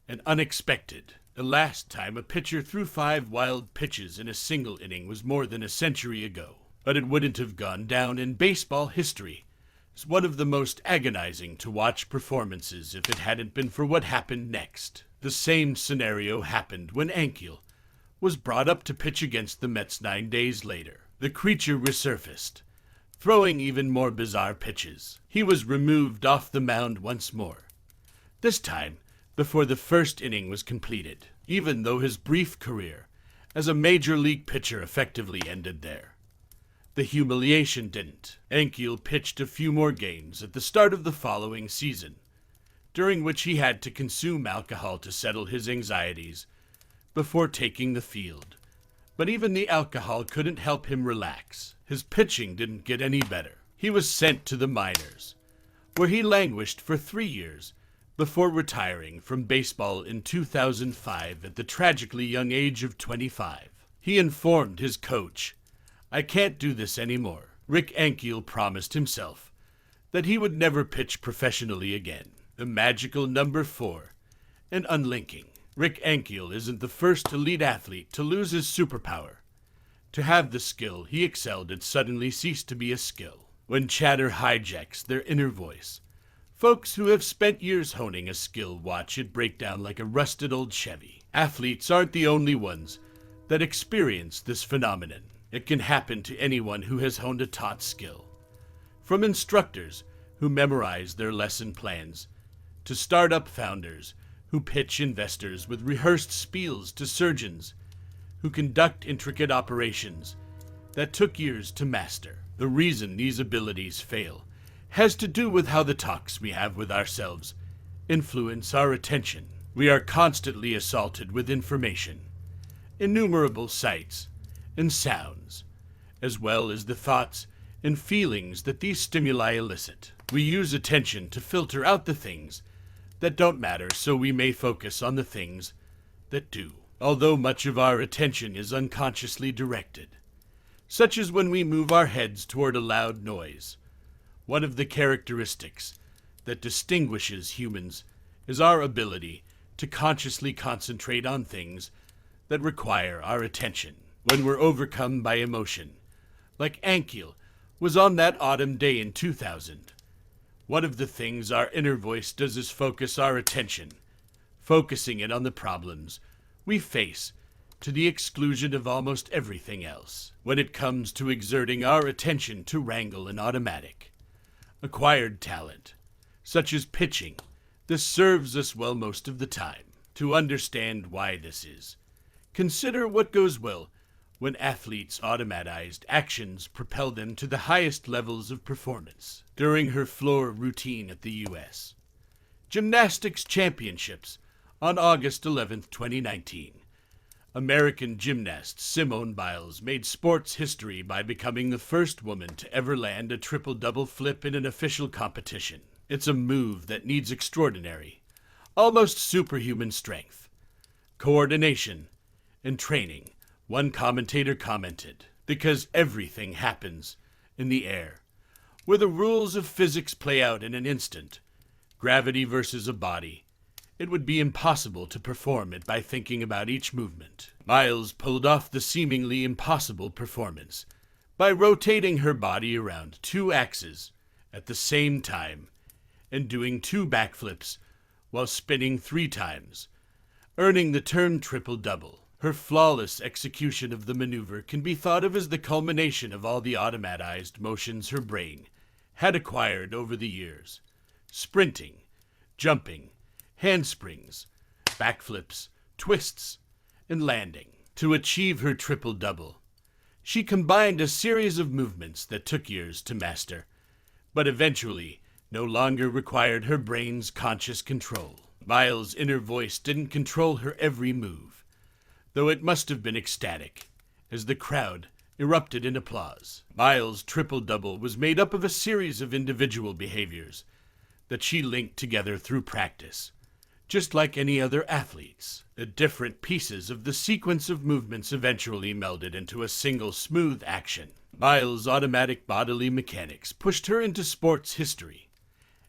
and unexpected. The last time a pitcher threw 5 wild pitches in a single inning was more than a century ago, but it wouldn't have gone down in baseball history as one of the most agonizing to watch performances if it hadn't been for what happened next. The same scenario happened when Ankiel was brought up to pitch against the Mets 9 days later. The creature resurfaced, throwing even more bizarre pitches. He was removed off the mound once more, this time before the first inning was completed, even though his brief career as a major league pitcher effectively ended there. The humiliation didn't. Ankiel pitched a few more games at the start of the following season, during which he had to consume alcohol to settle his anxieties before taking the field. But even the alcohol couldn't help him relax. His pitching didn't get any better. He was sent to the minors, where he languished for 3 years before retiring from baseball in 2005 at the tragically young age of 25. He informed his coach, "I can't do this anymore." Rick Ankiel promised himself that he would never pitch professionally again. The magical number 4 and unlinking. Rick Ankiel isn't the first elite athlete to lose his superpower. To have the skill he excelled at suddenly cease to be a skill. When chatter hijacks their inner voice, folks who have spent years honing a skill watch it break down like a rusted old Chevy. Athletes aren't the only ones that experience this phenomenon. It can happen to anyone who has honed a taught skill. From instructors who memorize their lesson plans, to startup founders who pitch investors with rehearsed spiels, to surgeons who conduct intricate operations that took years to master. The reason these abilities fail has to do with how the talks we have with ourselves influence our attention. We are constantly assaulted with information, innumerable sights and sounds, as well as the thoughts and feelings that these stimuli elicit. We use attention to filter out the things that don't matter so we may focus on the things that do. Although much of our attention is unconsciously directed, such as when we move our heads toward a loud noise, one of the characteristics that distinguishes humans is our ability to consciously concentrate on things that require our attention. When we're overcome by emotion, like Ankiel was on that autumn day in 2000, one of the things our inner voice does is focus our attention, focusing it on the problems we face to the exclusion of almost everything else. When it comes to exerting our attention to wrangle an automatic, acquired talent, such as pitching, this serves us well most of the time. To understand why this is, consider what goes well when athletes' automatized actions propel them to the highest levels of performance. During her floor routine at the U.S. Gymnastics Championships on August 11, 2019, American gymnast Simone Biles made sports history by becoming the first woman to ever land a triple-double flip in an official competition. It's a move that needs extraordinary, almost superhuman strength, coordination, and training. One commentator commented, because everything happens in the air, where the rules of physics play out in an instant, gravity versus a body, it would be impossible to perform it by thinking about each movement. Biles pulled off the seemingly impossible performance by rotating her body around 2 axes at the same time and doing 2 backflips while spinning 3 times, earning the term triple-double. Her flawless execution of the maneuver can be thought of as the culmination of all the automatized motions her brain had acquired over the years. Sprinting, jumping, handsprings, backflips, twists, and landing. To achieve her triple-double, she combined a series of movements that took years to master, but eventually no longer required her brain's conscious control. Miles' inner voice didn't control her every move, though it must have been ecstatic as the crowd erupted in applause. Miles' triple-double was made up of a series of individual behaviors that she linked together through practice, just like any other athletes. The different pieces of the sequence of movements eventually melded into a single smooth action. Miles' automatic bodily mechanics pushed her into sports history,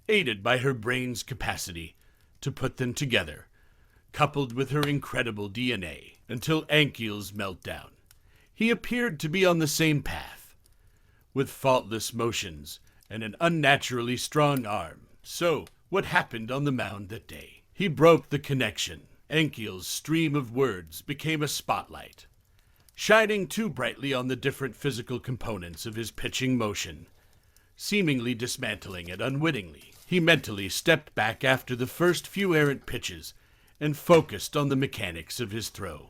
aided by her brain's capacity to put them together, coupled with her incredible DNA, until Ankiel's meltdown. He appeared to be on the same path, with faultless motions and an unnaturally strong arm. So, what happened on the mound that day? He broke the connection. Ankiel's stream of words became a spotlight, shining too brightly on the different physical components of his pitching motion, seemingly dismantling it unwittingly. He mentally stepped back after the first few errant pitches and focused on the mechanics of his throw.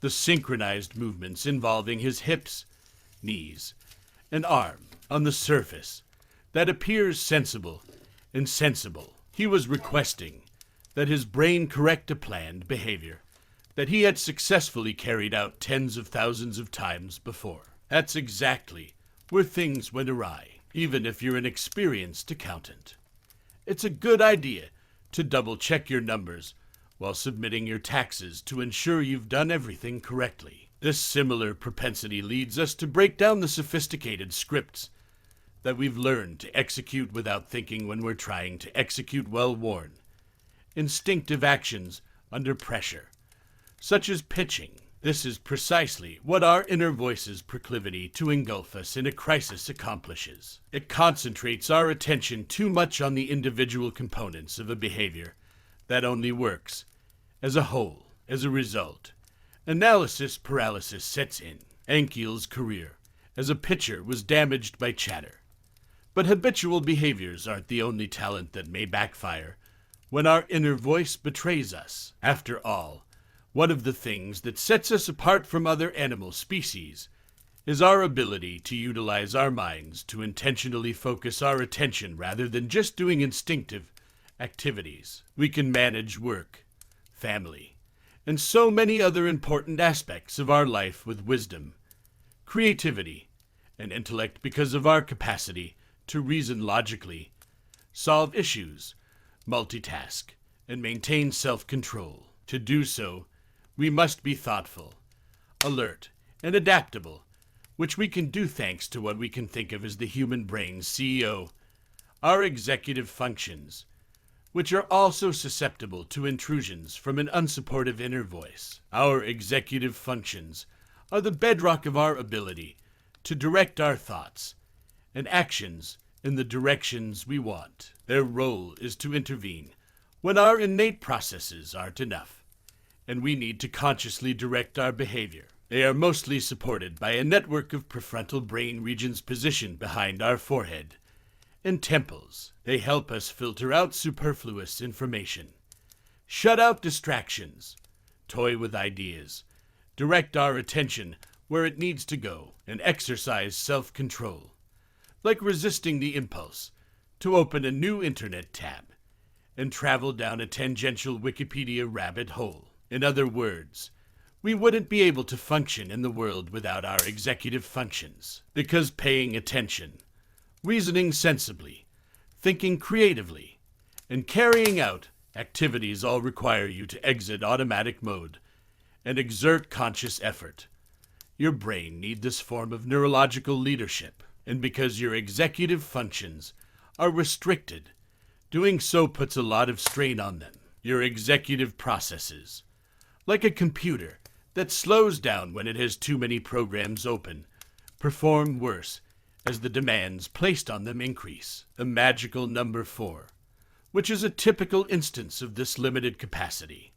The synchronized movements involving his hips, knees, and arm on the surface that appears sensible and sensible. He was requesting that his brain correct a planned behavior that he had successfully carried out tens of thousands of times before. That's exactly where things went awry, even if you're an experienced accountant. It's a good idea to double-check your numbers while submitting your taxes to ensure you've done everything correctly. This similar propensity leads us to break down the sophisticated scripts that we've learned to execute without thinking when we're trying to execute well-worn, instinctive actions under pressure, such as pitching. This is precisely what our inner voice's proclivity to engulf us in a crisis accomplishes. It concentrates our attention too much on the individual components of a behavior that only works as a whole. As a result, analysis paralysis sets in. Ankiel's career as a pitcher was damaged by chatter. But habitual behaviors aren't the only talent that may backfire when our inner voice betrays us. After all, one of the things that sets us apart from other animal species is our ability to utilize our minds to intentionally focus our attention rather than just doing instinctive activities. We can manage work, family, and so many other important aspects of our life with wisdom, creativity, and intellect because of our capacity to reason logically, solve issues, multitask, and maintain self-control. To do so, we must be thoughtful, alert, and adaptable, which we can do thanks to what we can think of as the human brain's CEO, our executive functions, which are also susceptible to intrusions from an unsupportive inner voice. Our executive functions are the bedrock of our ability to direct our thoughts and actions in the directions we want. Their role is to intervene when our innate processes aren't enough, and we need to consciously direct our behavior. They are mostly supported by a network of prefrontal brain regions positioned behind our forehead and temples. They help us filter out superfluous information, shut out distractions, toy with ideas, direct our attention where it needs to go, and exercise self-control, like resisting the impulse to open a new internet tab and travel down a tangential Wikipedia rabbit hole. In other words, we wouldn't be able to function in the world without our executive functions, because paying attention, reasoning sensibly, thinking creatively, and carrying out activities all require you to exit automatic mode and exert conscious effort. Your brain needs this form of neurological leadership, and because your executive functions are restricted, doing so puts a lot of strain on them. Your executive processes, like a computer that slows down when it has too many programs open, perform worse as the demands placed on them increase. A magical number 4, which is a typical instance of this limited capacity,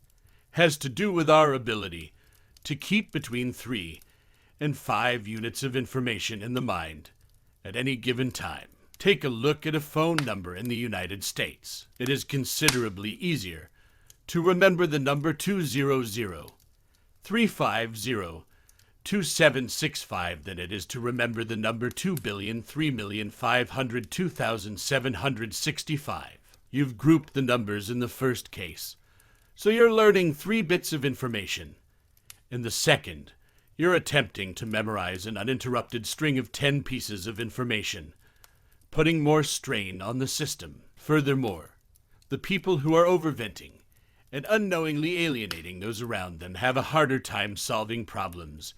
has to do with our ability to keep between 3 and 5 units of information in the mind at any given time. Take a look at a phone number in the United States. It is considerably easier to remember the number 200-350-2765 than it is to remember the number 2,003,502,765. You've grouped the numbers in the first case, so you're learning 3 bits of information. In the second, you're attempting to memorize an uninterrupted string of 10 pieces of information, putting more strain on the system. Furthermore, the people who are overventing and unknowingly alienating those around them have a harder time solving problems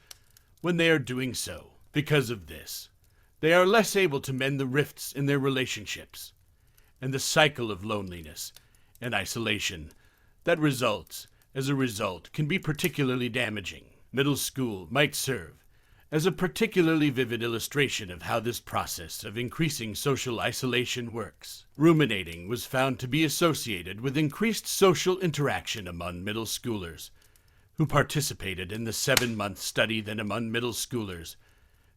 when they are doing so. Because of this, they are less able to mend the rifts in their relationships, and the cycle of loneliness and isolation that results as a result can be particularly damaging. Middle school might serve as a particularly vivid illustration of how this process of increasing social isolation works. Ruminating was found to be associated with increased social interaction among middle schoolers who participated in the 7-month study than among middle schoolers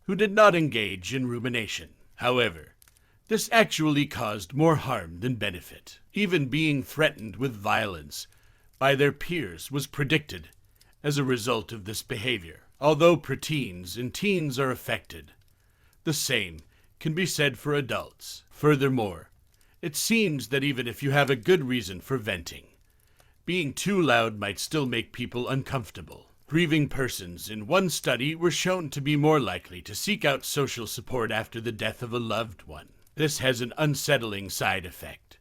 who did not engage in rumination. However, this actually caused more harm than benefit. Even being threatened with violence by their peers was predicted as a result of this behavior. Although preteens and teens are affected, the same can be said for adults. Furthermore, it seems that even if you have a good reason for venting, being too loud might still make people uncomfortable. Grieving persons in one study were shown to be more likely to seek out social support after the death of a loved one. This has an unsettling side effect.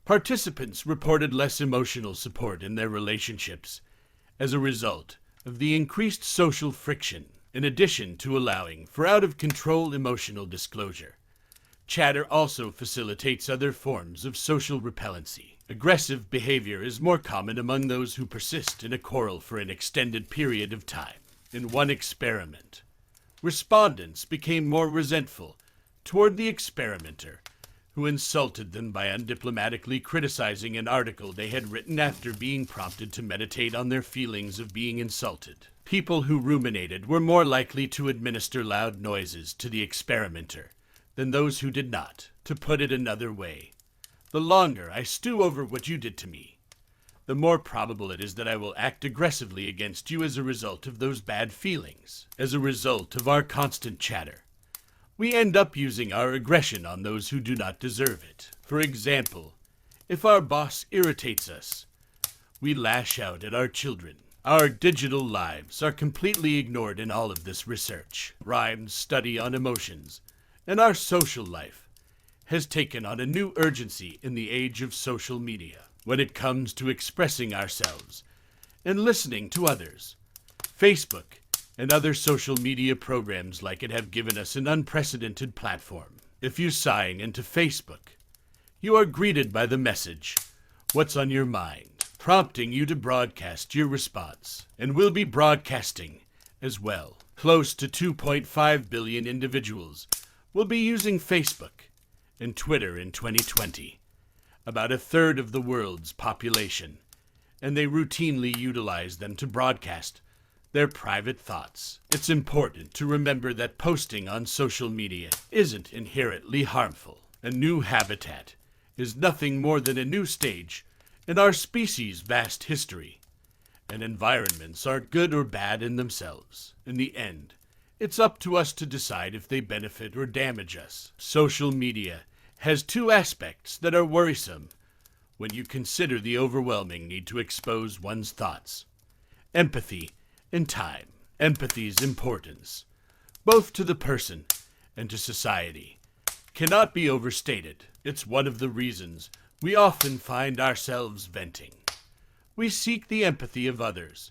Participants reported less emotional support in their relationships as a result of the increased social friction. In addition to allowing for out-of-control emotional disclosure, chatter also facilitates other forms of social repellency. Aggressive behavior is more common among those who persist in a quarrel for an extended period of time. In one experiment, respondents became more resentful toward the experimenter, who insulted them by undiplomatically criticizing an article they had written after being prompted to meditate on their feelings of being insulted. People who ruminated were more likely to administer loud noises to the experimenter than those who did not. To put it another way, the longer I stew over what you did to me, the more probable it is that I will act aggressively against you as a result of those bad feelings. As a result of our constant chatter, we end up using our aggression on those who do not deserve it. For example, if our boss irritates us, we lash out at our children. Our digital lives are completely ignored in all of this research. Rhymes study on emotions, and our social life has taken on a new urgency in the age of social media. When it comes to expressing ourselves and listening to others, Facebook and other social media programs like it have given us an unprecedented platform. If you sign into Facebook, you are greeted by the message, "What's on your mind?" prompting you to broadcast your response. And we'll be broadcasting as well. Close to 2.5 billion individuals will be using Facebook and Twitter in 2020, about a third of the world's population, and they routinely utilize them to broadcast their private thoughts. It's important to remember that posting on social media isn't inherently harmful. A new habitat is nothing more than a new stage in our species' vast history, and environments aren't good or bad in themselves. In the end, it's up to us to decide if they benefit or damage us. Social media has 2 aspects that are worrisome when you consider the overwhelming need to expose one's thoughts: empathy and time. Empathy's importance, both to the person and to society, cannot be overstated. It's one of the reasons we often find ourselves venting. We seek the empathy of others,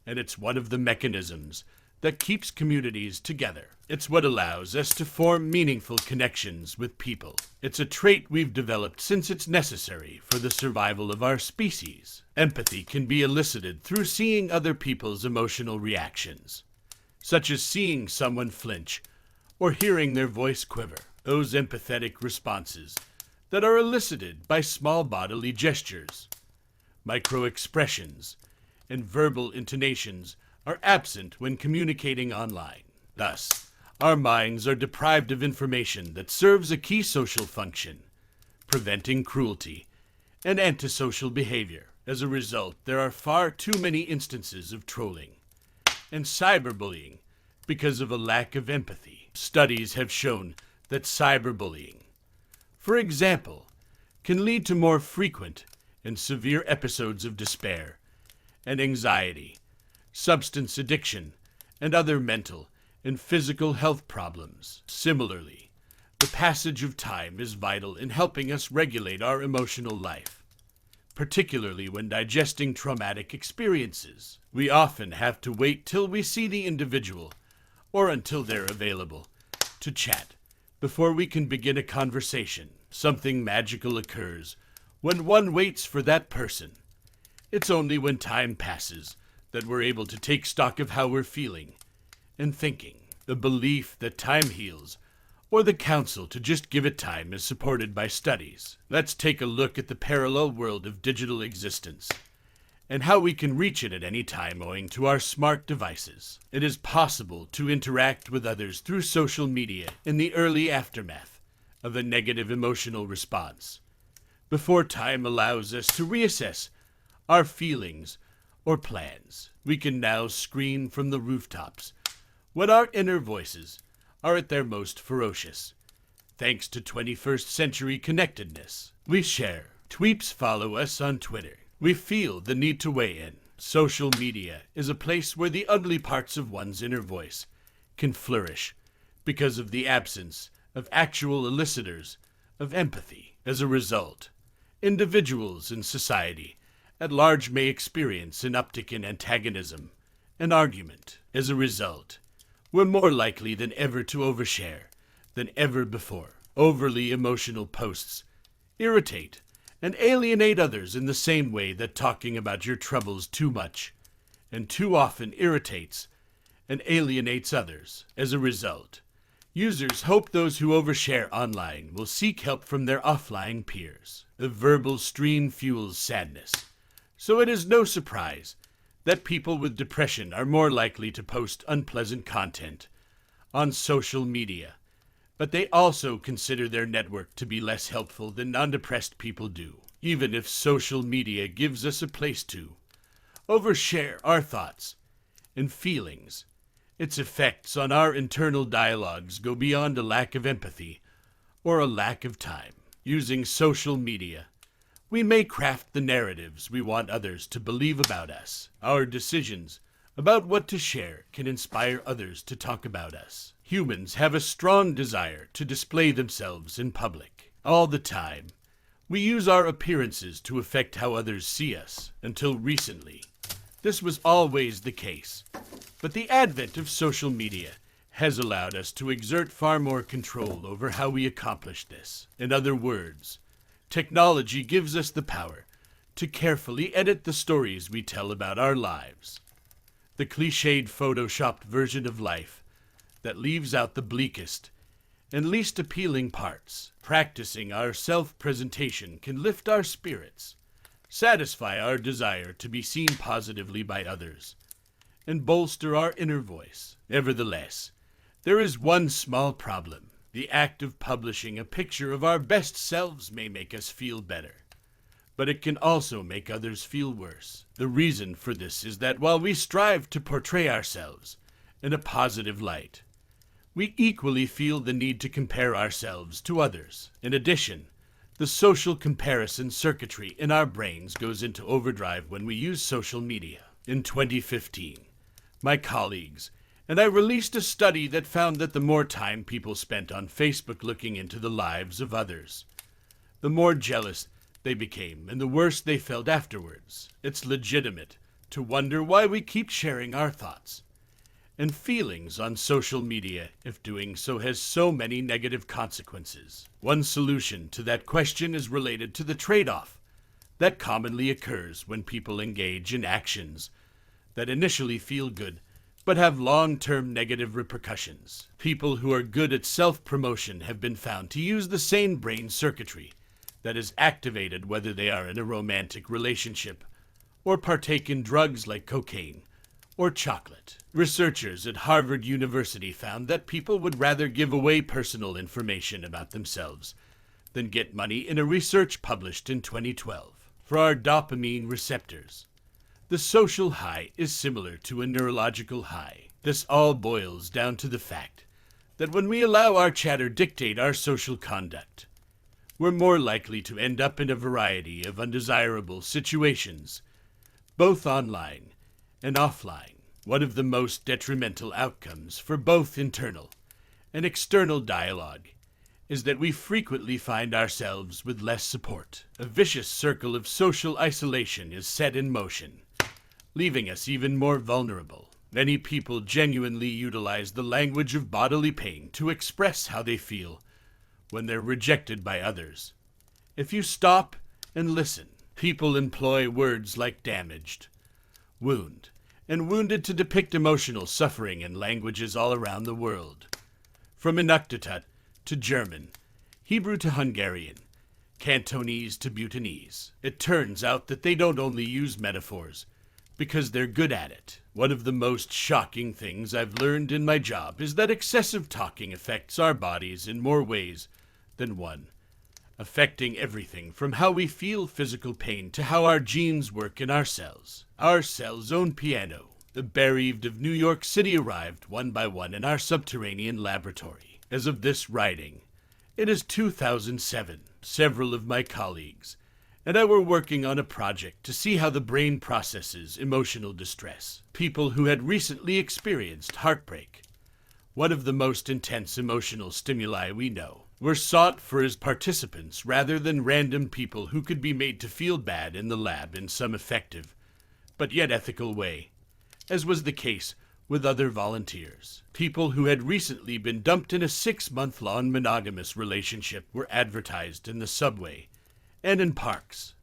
and it's one of the mechanisms that keeps communities together. It's what allows us to form meaningful connections with people. It's a trait we've developed since it's necessary for the survival of our species. Empathy can be elicited through seeing other people's emotional reactions, such as seeing someone flinch or hearing their voice quiver. Those empathetic responses that are elicited by small bodily gestures, micro-expressions, and verbal intonations are absent when communicating online. Thus, our minds are deprived of information that serves a key social function, preventing cruelty and antisocial behavior. As a result, there are far too many instances of trolling and cyberbullying because of a lack of empathy. Studies have shown that cyberbullying, for example, can lead to more frequent and severe episodes of despair and anxiety, substance addiction, and other mental and physical health problems. Similarly, the passage of time is vital in helping us regulate our emotional life, particularly when digesting traumatic experiences. We often have to wait till we see the individual, or until they're available, to chat before we can begin a conversation. Something magical occurs when one waits for that person. It's only when time passes that we're able to take stock of how we're feeling and thinking. The belief that time heals, or the counsel to just give it time, is supported by studies. Let's take a look at the parallel world of digital existence and how we can reach it at any time owing to our smart devices. It is possible to interact with others through social media in the early aftermath of a negative emotional response, before time allows us to reassess our feelings or plans. We can now scream from the rooftops when our inner voices are at their most ferocious. Thanks to 21st century connectedness, we share, tweeps follow us on Twitter. We feel the need to weigh in. Social media is a place where the ugly parts of one's inner voice can flourish because of the absence of actual elicitors of empathy. As a result, individuals in society at large may experience an uptick in antagonism and argument. As a result, we're more likely than ever to overshare than ever before. Overly emotional posts irritate and alienate others in the same way that talking about your troubles too much and too often irritates and alienates others. As a result, users hope those who overshare online will seek help from their offline peers. The verbal stream fuels sadness, so it is no surprise that people with depression are more likely to post unpleasant content on social media, but they also consider their network to be less helpful than non-depressed people do. Even if social media gives us a place to overshare our thoughts and feelings, its effects on our internal dialogues go beyond a lack of empathy or a lack of time. Using social media, we may craft the narratives we want others to believe about us. Our decisions about what to share can inspire others to talk about us. Humans have a strong desire to display themselves in public. All the time, we use our appearances to affect how others see us. Until recently, this was always the case. But the advent of social media has allowed us to exert far more control over how we accomplish this. In other words, technology gives us the power to carefully edit the stories we tell about our lives. The cliched, photoshopped version of life that leaves out the bleakest and least appealing parts. Practicing our self-presentation can lift our spirits, satisfy our desire to be seen positively by others, and bolster our inner voice. Nevertheless, there is one small problem. The act of publishing a picture of our best selves may make us feel better, but it can also make others feel worse. The reason for this is that while we strive to portray ourselves in a positive light, we equally feel the need to compare ourselves to others. In addition, the social comparison circuitry in our brains goes into overdrive when we use social media. In 2015, my colleagues and I released a study that found that the more time people spent on Facebook looking into the lives of others, the more jealous they became and the worse they felt afterwards. It's legitimate to wonder why we keep sharing our thoughts and feelings on social media if doing so has so many negative consequences. One solution to that question is related to the trade-off that commonly occurs when people engage in actions that initially feel good but have long-term negative repercussions. People who are good at self-promotion have been found to use the same brain circuitry that is activated whether they are in a romantic relationship or partake in drugs like cocaine or chocolate. Researchers at Harvard University found that people would rather give away personal information about themselves than get money in a research published in 2012. For our dopamine receptors, the social high is similar to a neurological high. This all boils down to the fact that when we allow our chatter dictate our social conduct, we're more likely to end up in a variety of undesirable situations, both online and offline. One of the most detrimental outcomes for both internal and external dialogue is that we frequently find ourselves with less support. A vicious circle of social isolation is set in motion, leaving us even more vulnerable. Many people genuinely utilize the language of bodily pain to express how they feel when they're rejected by others. If you stop and listen, people employ words like damaged, wound, and wounded to depict emotional suffering in languages all around the world. From Inuktitut to German, Hebrew to Hungarian, Cantonese to Bhutanese. It turns out that they don't only use metaphors because they're good at it. One of the most shocking things I've learned in my job is that excessive talking affects our bodies in more ways than one, affecting everything from how we feel physical pain to how our genes work in our cells. Our cell's own piano, the bereaved of New York City, arrived one by one in our subterranean laboratory. As of this writing, it is 2007. Several of my colleagues and I were working on a project to see how the brain processes emotional distress. People who had recently experienced heartbreak, one of the most intense emotional stimuli we know, were sought for as participants rather than random people who could be made to feel bad in the lab in some effective, but yet ethical way, as was the case with other volunteers. People who had recently been dumped in a 6-month-long monogamous relationship were advertised in the subway and in parks.